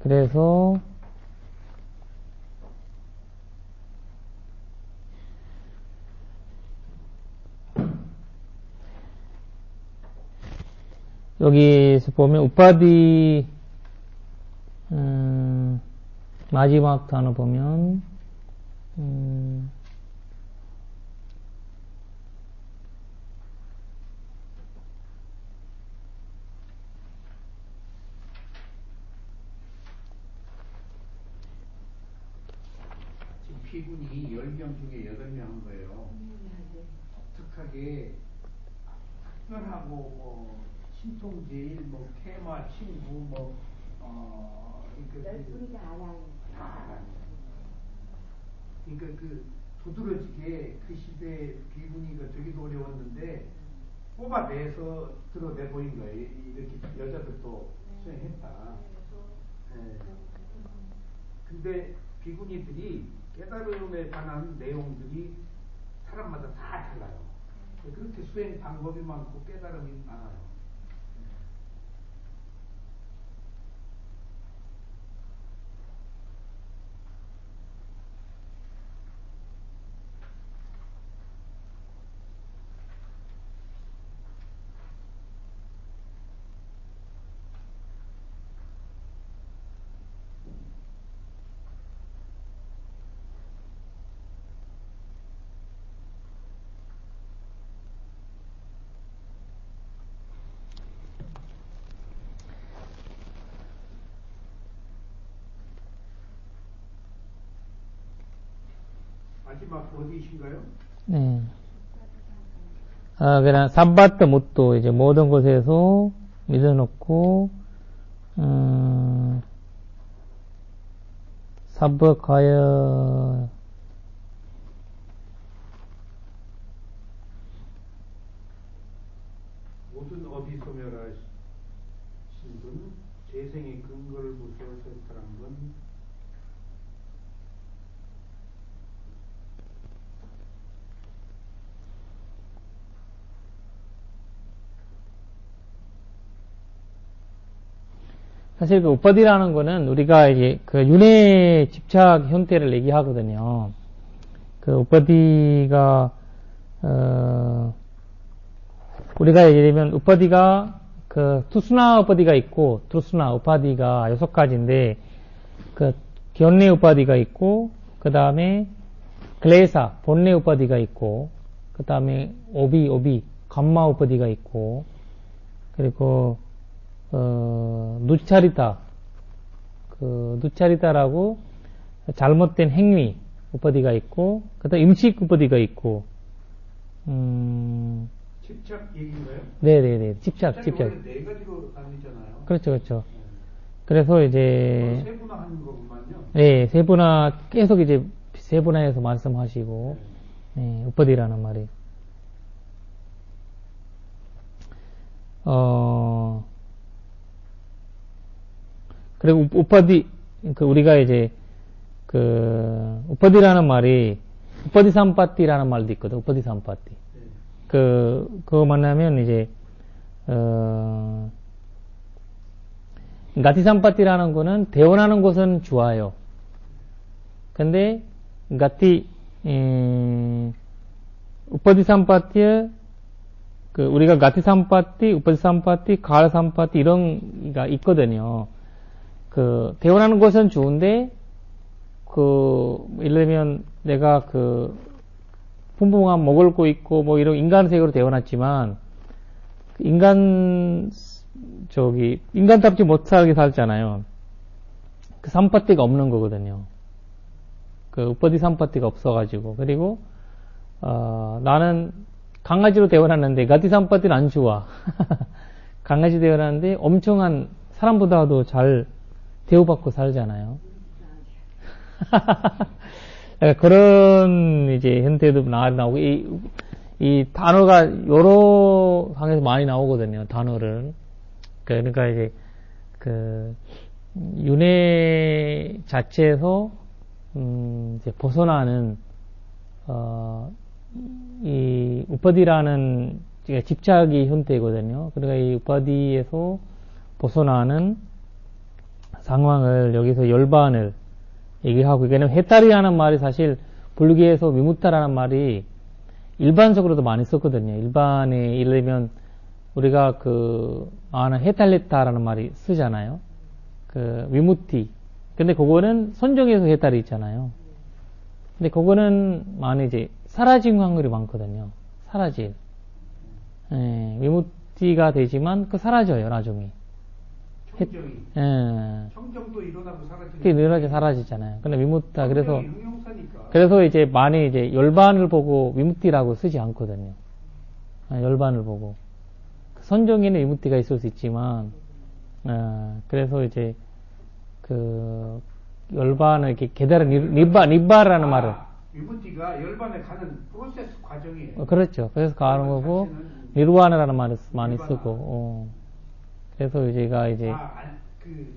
그래서 여기서 보면 우파디 마지막 단어 보면 지금 피군이 10명 중에 8명 한 거예요. 독특하게 특별하고 뭐 신통제일, 뭐 케마, 친구, 뭐 우리가 알아요. 다 알아요. 그러니까 그 두드러지게 그 시대에 비군이가 되기도 어려웠는데 뽑아내서 드러내 보인 거예요. 이렇게 여자들도 수행했다. 네. 근데 비구니들이 깨달음에 관한 내용들이 사람마다 다 달라요. 그렇게 수행 방법이 많고 깨달음이 많아요. 마지막 어디이신가요? 네. 그냥 삼바트 무또 이제 모든 곳에서 믿어놓고 사브가여 모든 어디 소멸하신 분, 재생의 근거를 무서워 설득한 분, 사실 그 우파디라는 거는 우리가 이제 그 윤회 집착 형태를 얘기하거든요. 그 우파디가 우리가 예를 들면 우파디가 그 투스나 우파디가 있고 트루스나 우파디가 6가지인데 그 견내 우파디가 있고 그 다음에 클레사 본내 우파디가 있고 그 다음에 오비 감마 우파디가 있고 그리고 누차리타, 누차리타라고 잘못된 행위 우파디가 있고, 그 다음 음식 우파디가 있고, 집착 얘기인가요? 네네네, 집착. 원래 4가지로 나뉘잖아요. 그렇죠. 그래서 이제, 세분화하는 거구만요. 네, 세분화, 계속 이제 세분화해서 말씀하시고, 네, 우파디라는 말이. 그리고 우파디, 우리가 이제, 우파디라는 말이, 우파디 삼파티라는 말도 있거든, 우파디 삼파티. 그거 만나면 이제, 가티 삼파티라는 거는 대원하는 곳은 좋아요. 근데, 가티, 우파디 삼파티에, 우리가 가티 삼파티, 우파디 삼파티, 가을 삼파티 이런 게 있거든요. 대원하는 것은 좋은데, 예를 들면, 내가 풍부한 먹을 거 있고, 뭐, 이런 인간색으로 대원했지만, 인간답지 못하게 살잖아요. 그 삼파티가 없는 거거든요. 우파디 삼파티가 없어가지고. 그리고, 나는 강아지로 대원했는데, 가티 삼파티는 안 좋아. 강아지 대원하는데, 엄청한, 사람보다도 잘, 대우받고 살잖아요. 그런 이제 형태도 나오고 이 단어가 여러 상에서 많이 나오거든요. 단어를. 그러니까 이제 윤회 자체에서 이제 벗어나는 이 우파디라는 집착이 형태거든요. 그러니까 이 우파디에서 벗어나는 상황을 여기서 열반을 얘기하고, 이게는 해탈이라는 말이 사실 불교에서 위무타라는 말이 일반적으로도 많이 썼거든요. 일반에, 예를 들면, 우리가 그 아는 헤탈레타라는 말이 쓰잖아요. 그 위무티. 근데 그거는 선정에서 해탈이 있잖아요. 근데 그거는 많이 이제 사라진 확률이 많거든요. 사라질. 예, 위무티가 되지만 그 사라져요, 나중에. 청정이. 예. 청정도 일어나고 사라지는. 그게 늘어나게 사라지잖아요. 근데 위무타, 그래서, 형용사니까. 그래서 이제 많이 이제 열반을 보고 위무티라고 쓰지 않거든요. 아, 열반을 보고. 선정에는 위무티가 있을 수 있지만, 그래서 이제, 그, 열반을 이렇게 계달은 니바라는 말을. 위무티가 열반에 가는 프로세스 과정이에요. 그렇죠. 그래서 가는 거고, 자체는 니르와나라는 말을 많이 니르바나. 쓰고, 그래서 제가 이제, 그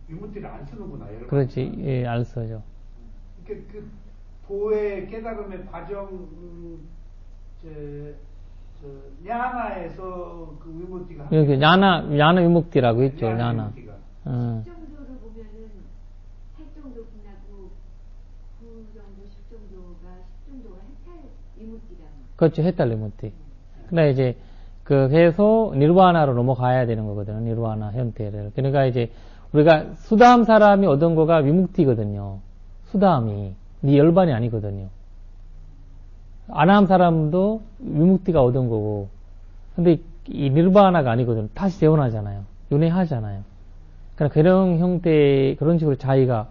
위무티를 안 쓰는구나. 열반. 그렇지, 예, 안 써죠. 그 도의 깨달음의 과정, 야나에서 그 위무티가. 여기 야나 위묵티라고 있죠, 야나. 위무티가. 10정도를 보면은 8정도 끝나고 9정도, 10정도가 해탈 위무티라는. 그렇죠, 해탈 위무티. 근데 이제, 그, 해서 니르바나로 넘어가야 되는 거거든요, 니르바나 형태를. 그러니까 이제, 우리가 수다함 사람이 얻은 거가 위묵티거든요. 수다함이. 니 열반이 아니거든요. 아나함 사람도 위묵티가 얻은 거고. 근데 이 니르바나가 아니거든요. 다시 재혼하잖아요. 윤회하잖아요. 그러니까 그런 형태, 그런 식으로 차이가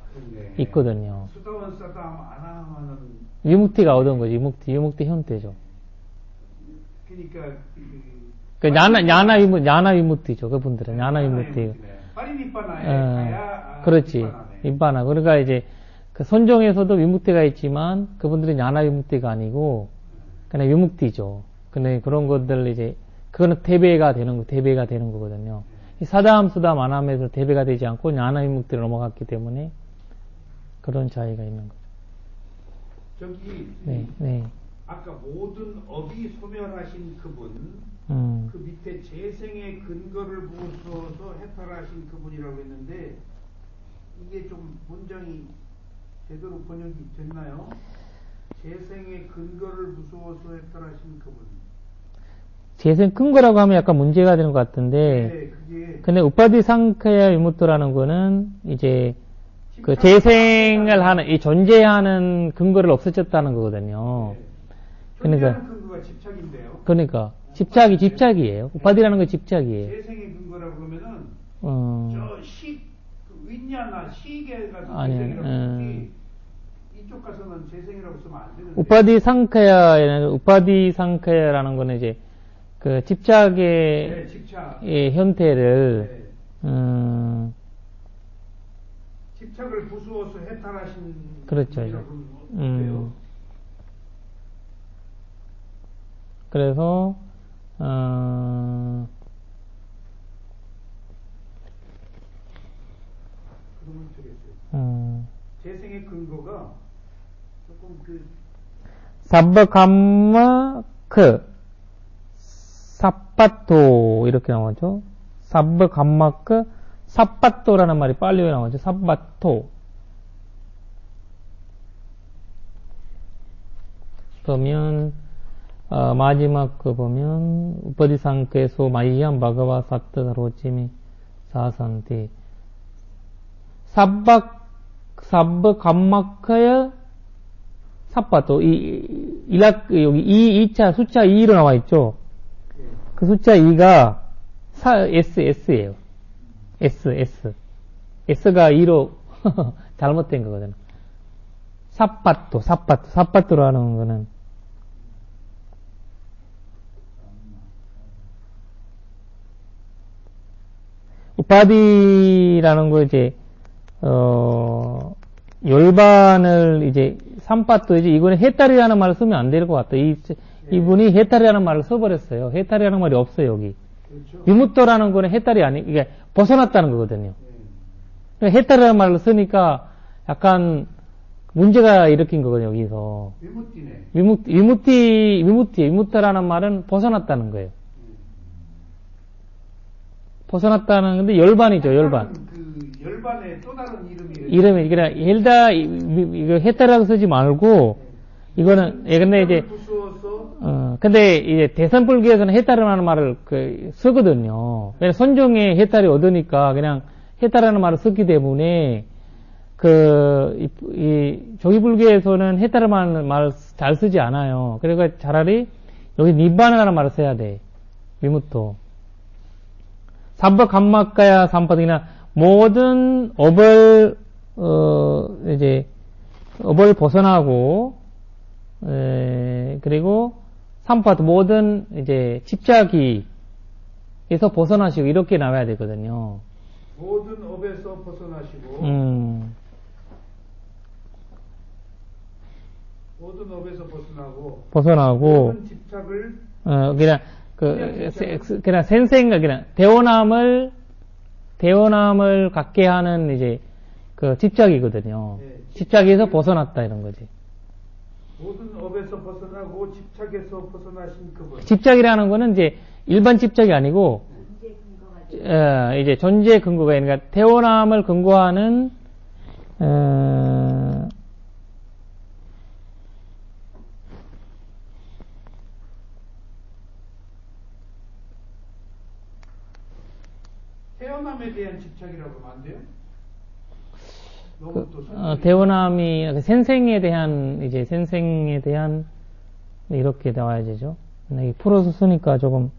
있거든요. 수다원 사담 아나하는. 위묵티가 얻은 거지, 위묵티 형태죠. 그러니까 그 야나 위무티죠. 그분들은 야나 위무티. 파리니빠나에 가야. 그렇지. 니빠나. 그러니까 이제 그 선정에서도 위무티가 있지만 그분들은 야나 위무티가 아니고 그냥 위묵티죠. 근데 그런 것들 이제 그거는 대배가 되는 거거든요. 이 사담, 수담, 아남에서 대배가 되지 않고 야나 위묵티로 넘어갔기 때문에 그런 차이가 있는 거죠. 저기 네. 아까 모든 업이 소멸하신 그분, 그 밑에 재생의 근거를 부어서 해탈하신 그분이라고 했는데 이게 좀 문장이 제대로 번역이 됐나요? 재생의 근거를 부수어서 해탈하신 그분. 재생 근거라고 하면 약간 문제가 되는 것 같은데, 네, 그게 근데 우파디 상카야 위무토라는 거는 이제 그 재생을 하는, 이 존재하는 근거를 없애졌다는 거거든요. 네. 그러니까, 존재하는 근거가 집착인데요. 그러니까 집착이에요. 우파디라는 건 집착이에요. 재생의 근거라고 그러면은 저 윈냐나 시계 같은 재생이라고 하지 이쪽 가서는 재생이라고 쓰면 안 되는데. 우파디 상카야라는 거는 이제 그 집착의 집착. 형태를 집착을 부수어서 해탈하신 그렇죠. 분이라고 그래서 그러면 되겠어요. 재생의 근거가 조금 사브감마크 사빠토 이렇게 나오죠. 사브감마크 사빠토라는 말이 빨리 나오죠. 사빠토. 그러면 마지막 거 보면 우파디상께서 마이얌 바가와 사트 로치미 사산티 사브 감마크야 사빠토 여기 2차 숫자 2로 나와 있죠. 그 숫자 2가 S예요. S가 2로 잘못된 거거든요. 사빠토라는 거는 우파디라는 거 이제 열반을 이제 삼빠토이지 이거는 해탈이라는 말을 쓰면 안 될 것 같다. 이분이 해탈이라는 말을 써버렸어요. 해탈이라는 말이 없어요 여기. 그렇죠. 위무토라는 거는 해탈이 이게 벗어났다는 거거든요. 해탈이라는 말을 쓰니까 약간 문제가 일으킨 거거든요 여기서. 위무티네. 위무토라는 말은 벗어났다는 거예요. 벗어났다는 건데 열반이죠 열반. 그 열반의 또 다른 이름이. 그냥 해탈이라고 쓰지 말고 이거는, 예, 근데 이제, 부수어서 근데 이제 대선불교에서는 해탈이라는 말을 쓰거든요. 왜냐면 선종에 해탈이 얻으니까 그냥 해탈이라는 말을 썼기 때문에 이 조기불교에서는 해탈이라는 말을 잘 쓰지 않아요. 그러니까 차라리 여기 니반이라는 말을 써야 돼. 위무토. 삼법 감막가야 삼파등이나 모든 업을 업을 벗어나고 그리고 삼파도 모든 이제 집착이에서 벗어나시고 이렇게 나와야 되거든요. 모든 업에서 벗어나시고 모든 업에서 벗어나고 모든 집착을 그냥 생생각 그냥 대원함을 갖게 하는 이제 그 집착이거든요. 네, 집착에서 벗어났다 이런 거지. 모든 업에서 벗어나고 집착에서 벗어나신 그분. 집착이라는 거는 이제 일반 집착이 아니고 이제 존재 근거가 그러니까 태어남을 근거하는 태어남에 대한 집착이라고 하면 안 돼요? 너무 또 태어남이 생생에 대한 이렇게 나와야 되죠. 풀어서 쓰니까 조금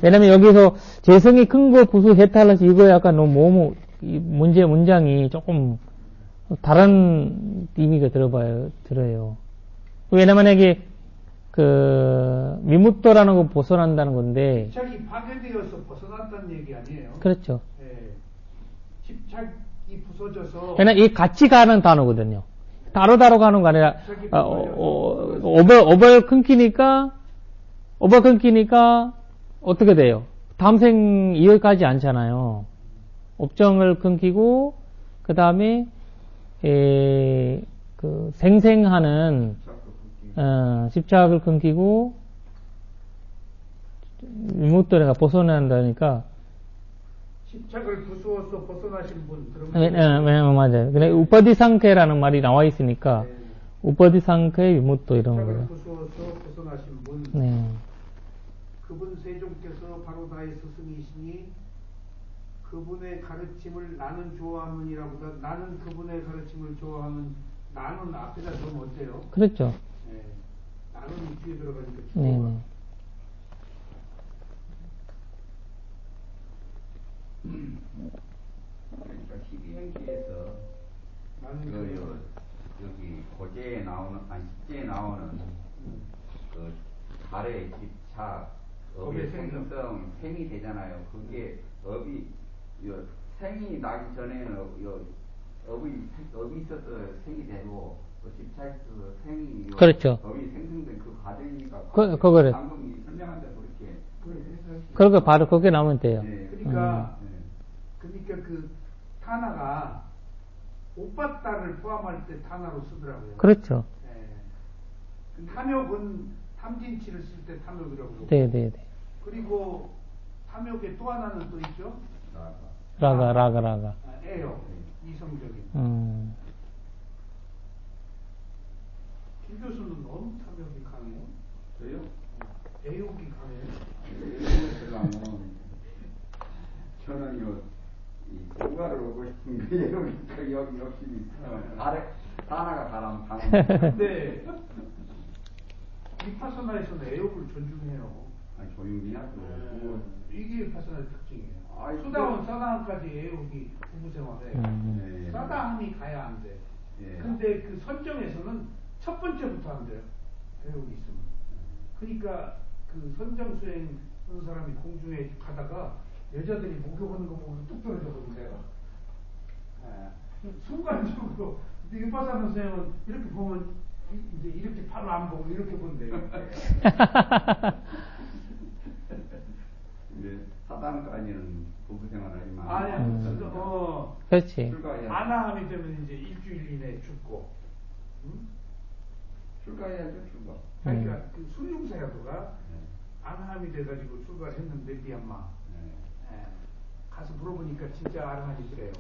왜냐면 여기서 재성이 큰 거 부수 해탈라서 이거 약간 너무 문장이 조금 다른 의미가 들어요. 왜냐면 이게 미무토라는 거 벗어난다는 건데 집착이 파괴되어서 벗어났다는 얘기 아니에요? 그렇죠. 네. 집착이 부서져서 왜냐면 이 같이 가는 단어거든요. 따로 가는 거 아니라 업을 끊기니까 어떻게 돼요? 다음 생 이어가지 않잖아요. 업정을 끊기고 그 다음에 생생하는 집착을 끊기고 위무토가 벗어난다니까. 집착을 부수어서 벗어나신 분. 맞아요. 근데 우파디 상태라는 말이 나와 있으니까 네. 우파디 상태 위무토 이런 집착을 거예요. 부수어서 벗어나신 분. 네. 그분 세종께서 바로 다의 스승이시니 그분의 가르침을 나는 좋아하느니라보다 나는 그분의 가르침을 좋아하는 나는 앞에다 넣으면 어때요? 그렇죠. 네. 나는 이 뒤에 들어가니까 네. 좋아. 그러니까 12행기에서 여기 고제에 나오는 십제에 나오는 그 달의 집착 업의 생성 생이 되잖아요. 그게 업이 생이 나기 전에는 업이 있어서 생이 되고 집착이 있어서 생이 그렇죠. 업이 생성된 그 과정이니까 그거를 방금 설명한 대로 그렇게 그렇게 바로 그게 나오면 돼요. 네. 그러니까 그 타나가 오빠 딸을 포함할 때 타나로 쓰더라고요. 그렇죠. 네. 탐욕은 탐진치를 쓸 때 탐욕이라고 그러고. 네. 그리고 탐욕의 또 하나는 또 있죠. 라가. 애요. 이성적인. 김 교수는 너무 탐욕이 강해요. 저요? 애욕이 강해요. 별로 안 먹었는데. 저는요, 공과를 오고 싶은 게 여기 욕심이 있어요. 하나가 가라면 가는. 근데 위파서나에서는 애욕을 존중해요. 아니, 조용히 하고. 이게 위파서나의 특징이에요. 아이, 수다원, 사다함까지 애욕이 부부생활에 사다함이 가야 안 돼. 근데 그 선정에서는 첫 번째부터 안 돼요. 애욕이 있으면. 그러니까 그 선정 수행 하는 사람이 공중에 가다가 여자들이 목욕하는 거 보고 뚝 떨어져버린대요. 순간적으로. 근데 위파서나 선생은 이렇게 보면 이제 이렇게 바로 안 보고 이렇게 본대요. 이제 사단까지는 부부생활 하지만. 아니야. 그렇지. 아나함이 되면 이제 일주일 이내에 죽고. 출가해야죠, 출가. 그러니까 그 순융사야도가 아나함이 돼가지고 출가를 했는데 미얀마. 가서 물어보니까 진짜 아르한이 그래요.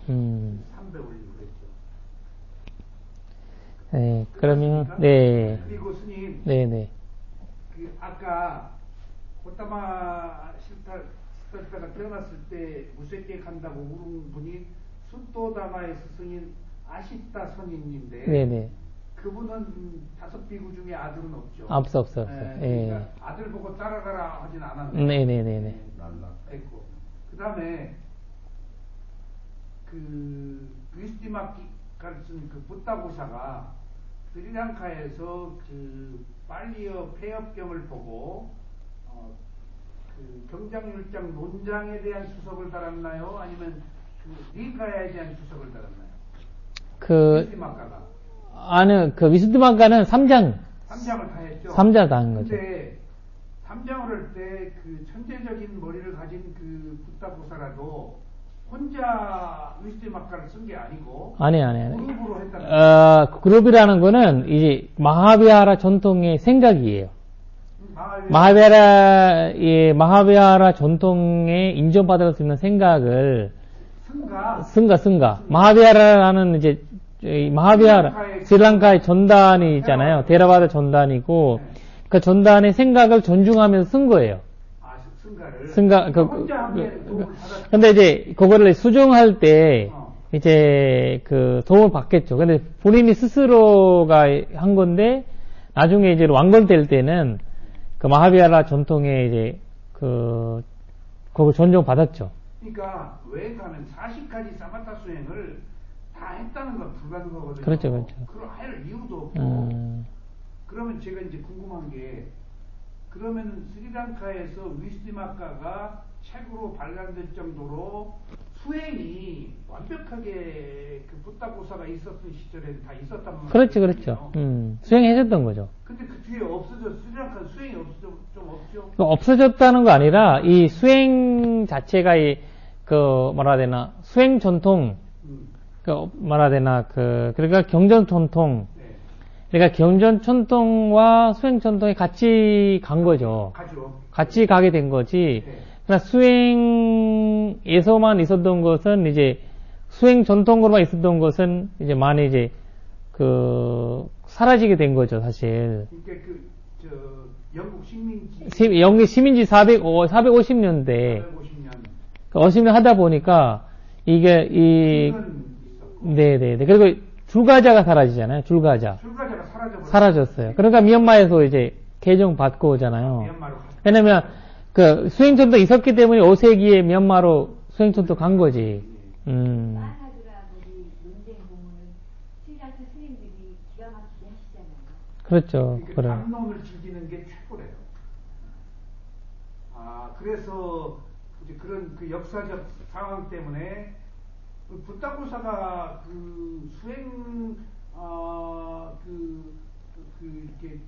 300 올리고 그랬죠. 네, 그러면, 네. 그리고 스님, 네네. 그 아까 호타마 실타가 태어났을 때 무쇠께 간다고 물은 분이 순도다마의 스승인 아시타 선인인데 네네. 그분은 다섯 비구 중에 아들은 없죠. 없어. 네, 예. 그러니까 아들 보고 따라가라 하진 않았는데. 네네네네. 됐고. 그 다음에 그 위스티마키 가르친 그 부타고사가 스리랑카에서 그 빨리어 폐업경을 보고 그 경장율장 논장에 대한 수석을 달았나요? 아니면 그 리카야에 대한 수석을 달았나요? 그, 위스티마카가 아니, 그 위스드마가는 3장. 3장을 다 했죠. 3장 다 한 거죠. 근데 3장을 할 때 그 천재적인 머리를 가진 그 부타고사라도 혼자 위스티마카를 쓴 게 아니고 아니. 그룹으로 했다는 거예요. 그룹이라는 거는 이제 마하비하라 전통의 생각이에요. 마하비하 마하비하라 전통에 인정받을 수 있는 생각을 승가. 마하비하라라는 이제 마하비하라 스리랑카의 전단이 있잖아요. 데라바다 전단이고 그 전단의 생각을 존중하면서 쓴 거예요. 승가 근데 이제 그거를 수정할 때 이제 그 도움을 받겠죠. 근데 본인이 스스로가 한 건데 나중에 이제 완결될 때는 그 마하비하라 전통에 이제 그걸 존중받았죠. 그러니까 왜 가면 40가지 사마타 수행을 다 했다는 건 불가능하거든요. 그렇죠. 그걸 할 이유도 없고. 그러면 제가 이제 궁금한 게 그러면 스리랑카에서 위스티마카가 책으로 발간될 정도로 수행이 완벽하게 그 부타고사가 있었던 시절에는 다 있었단 말이에요. 그렇죠. 수행해줬던 거죠. 근데 그 뒤에 스리랑카 수행이 좀 없죠? 없어졌다는 거 아니라 이 수행 자체가 수행 전통 그러니까 경전 전통 그러니까 경전 전통과 수행 전통이 같이 간 거죠. 같이 가게 된 거지. 그러나 수행에서만 있었던 것은 이제 수행 전통으로만 있었던 것은 이제 많이 이제 사라지게 된 거죠, 사실. 그러니까 영국 시민지 450년대 50년 하다 보니까 이게 네네. 그리고 줄가자가 사라지잖아요. 줄가자가 사라졌어요. 그러니까 미얀마에서 이제 개정 받고 오잖아요. 왜냐면 그 수행전도 있었기 때문에 5세기에 미얀마로 수행전도 간 거지. 마하두라 우리 논쟁 보면은 스리랑카 스님들이 기가 막히게 하시잖아요. 그렇죠. 그래. 담론을 즐기는 게 최고래요. 그래서 이제 그런 그 역사적 상황 때문에 그 부타고사가 그 수행 이렇게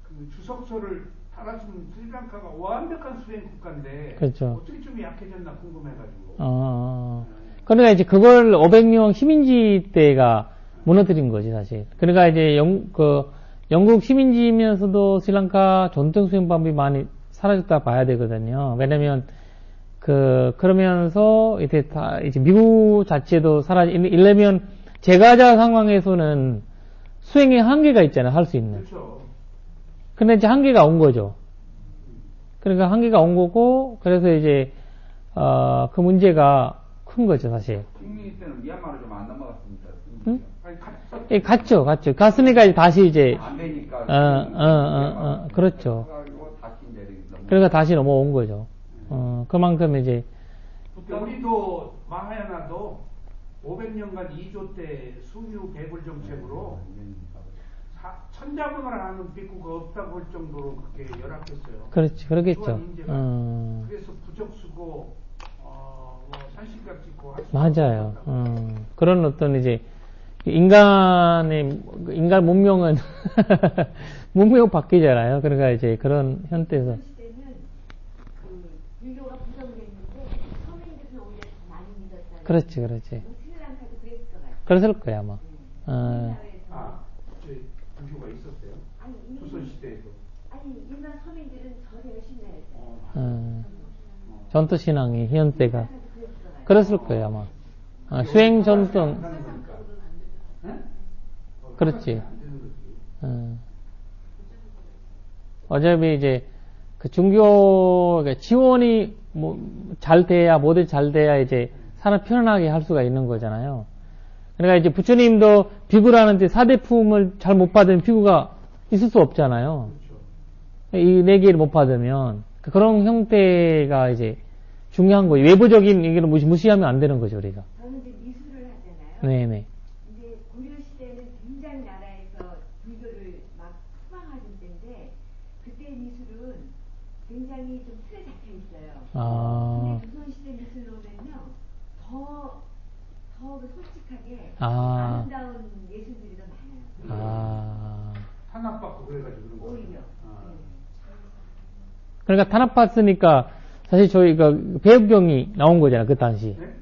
그 주석서를 달았으면 스리랑카가 완벽한 수행 국가인데 그렇죠. 어떻게 좀 약해졌나 궁금해가지고. 그러니까 이제 그걸 500년 식민지 때가 무너뜨린 거지 사실. 그러니까 이제 영국 식민지면서도 스리랑카 전통 수행 방법이 많이 사라졌다 봐야 되거든요. 왜냐면 그러면서 이제 미국 자체도 이러면 제가자 상황에서는 수행의 한계가 있잖아요. 할 수 있는. 그렇죠. 근데 이제 한계가 온 거죠. 그러니까 한계가 온 거고, 그래서 이제, 그 문제가 큰 거죠, 사실. 식민지 때는 미얀마로 좀 안 넘어갔습니다. 응? 갔죠. 갔으니까 이제 다시 이제, 안 되니까. 그렇죠. 그러니까 다시 넘어온 거죠. 그만큼 이제. 우리도 마하야나도 500년간 2조 때 순유 배불 정책으로 천자문을 하는 비구가 없다고 할 정도로 그렇게 열악했어요. 그렇지, 그러겠죠. 그래서 부적 쓰고 산신각 짓고 할 수 맞아요. 그런 어떤 이제 인간 문명은 문명 바뀌잖아요. 그러니까 이제 그런 현대에서. 시대는 불교가 부정됐는데 서민들은 오히려 더 많이 믿었다. 그렇지. 스리랑카도 그랬을 것 같아요. 그랬을 거야 아마. 불교가 있었어요? 조선시대에도. 일반 서민들은 더 열심히 했어요. 전투신앙이 현대가 그랬을 거예요 아마. 수행 전통. 그렇지. 안 되는 거지. 어차피 이제 그 중교 그러니까 지원이 뭐 잘 돼야 뭐든 잘 돼야 이제 사람 편안하게 할 수가 있는 거잖아요. 그러니까 이제 부처님도 비구를 하는데 사대품을 잘 못 받으면 비구가 있을 수 없잖아요. 그렇죠. 이 네 개를 못 받으면 그런 형태가 이제 중요한 거예요. 외부적인 얘기를 무시하면 안 되는 거죠, 우리가. 저는 이제 미술을 하잖아요. 네네. 근데 고려 시대는 굉장히 나라에서 불교를 막 추방하던 때인데 그때 미술은 굉장히 좀 틀에 잡혀 있어요. 아. 근데 조선 시대 미술로 보면 더 솔직하게 아. 아름다운 예술들이 더 많아요. 아. 탄압받고 그래가지고 그런 거. 오히려. 아. 그러니까 탄압받으니까 사실 저희가 배역경이 나온 거잖아, 그 당시. 네?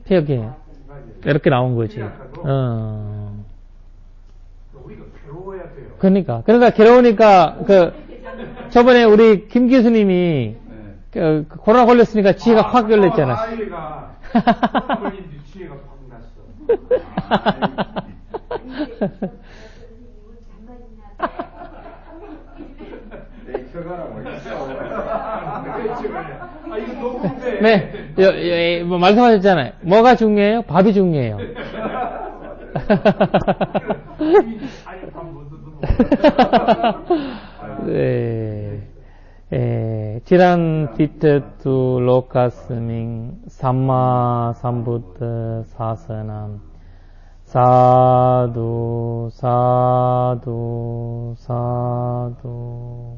태역경이. 맞아요. 이렇게 나온 거지. 피리아카도? 어. 우리가 괴로워야 돼요. 그러니까 괴로우니까 저번에 우리 김 교수님이 네. 코로나 걸렸으니까 지혜가 확 열렸잖아. 아이가 걸린 뒤 지혜가 확 났어. 엑스가라고 있어. 아 이거 녹음돼. 네, 뭐 말씀하셨잖아요. 뭐가 중요해요? 밥이 중요해요. 아니 밥못 듣는 네. 지란 디테투 로카스밍 삼마 삼부트 사선함 사두 사두 사두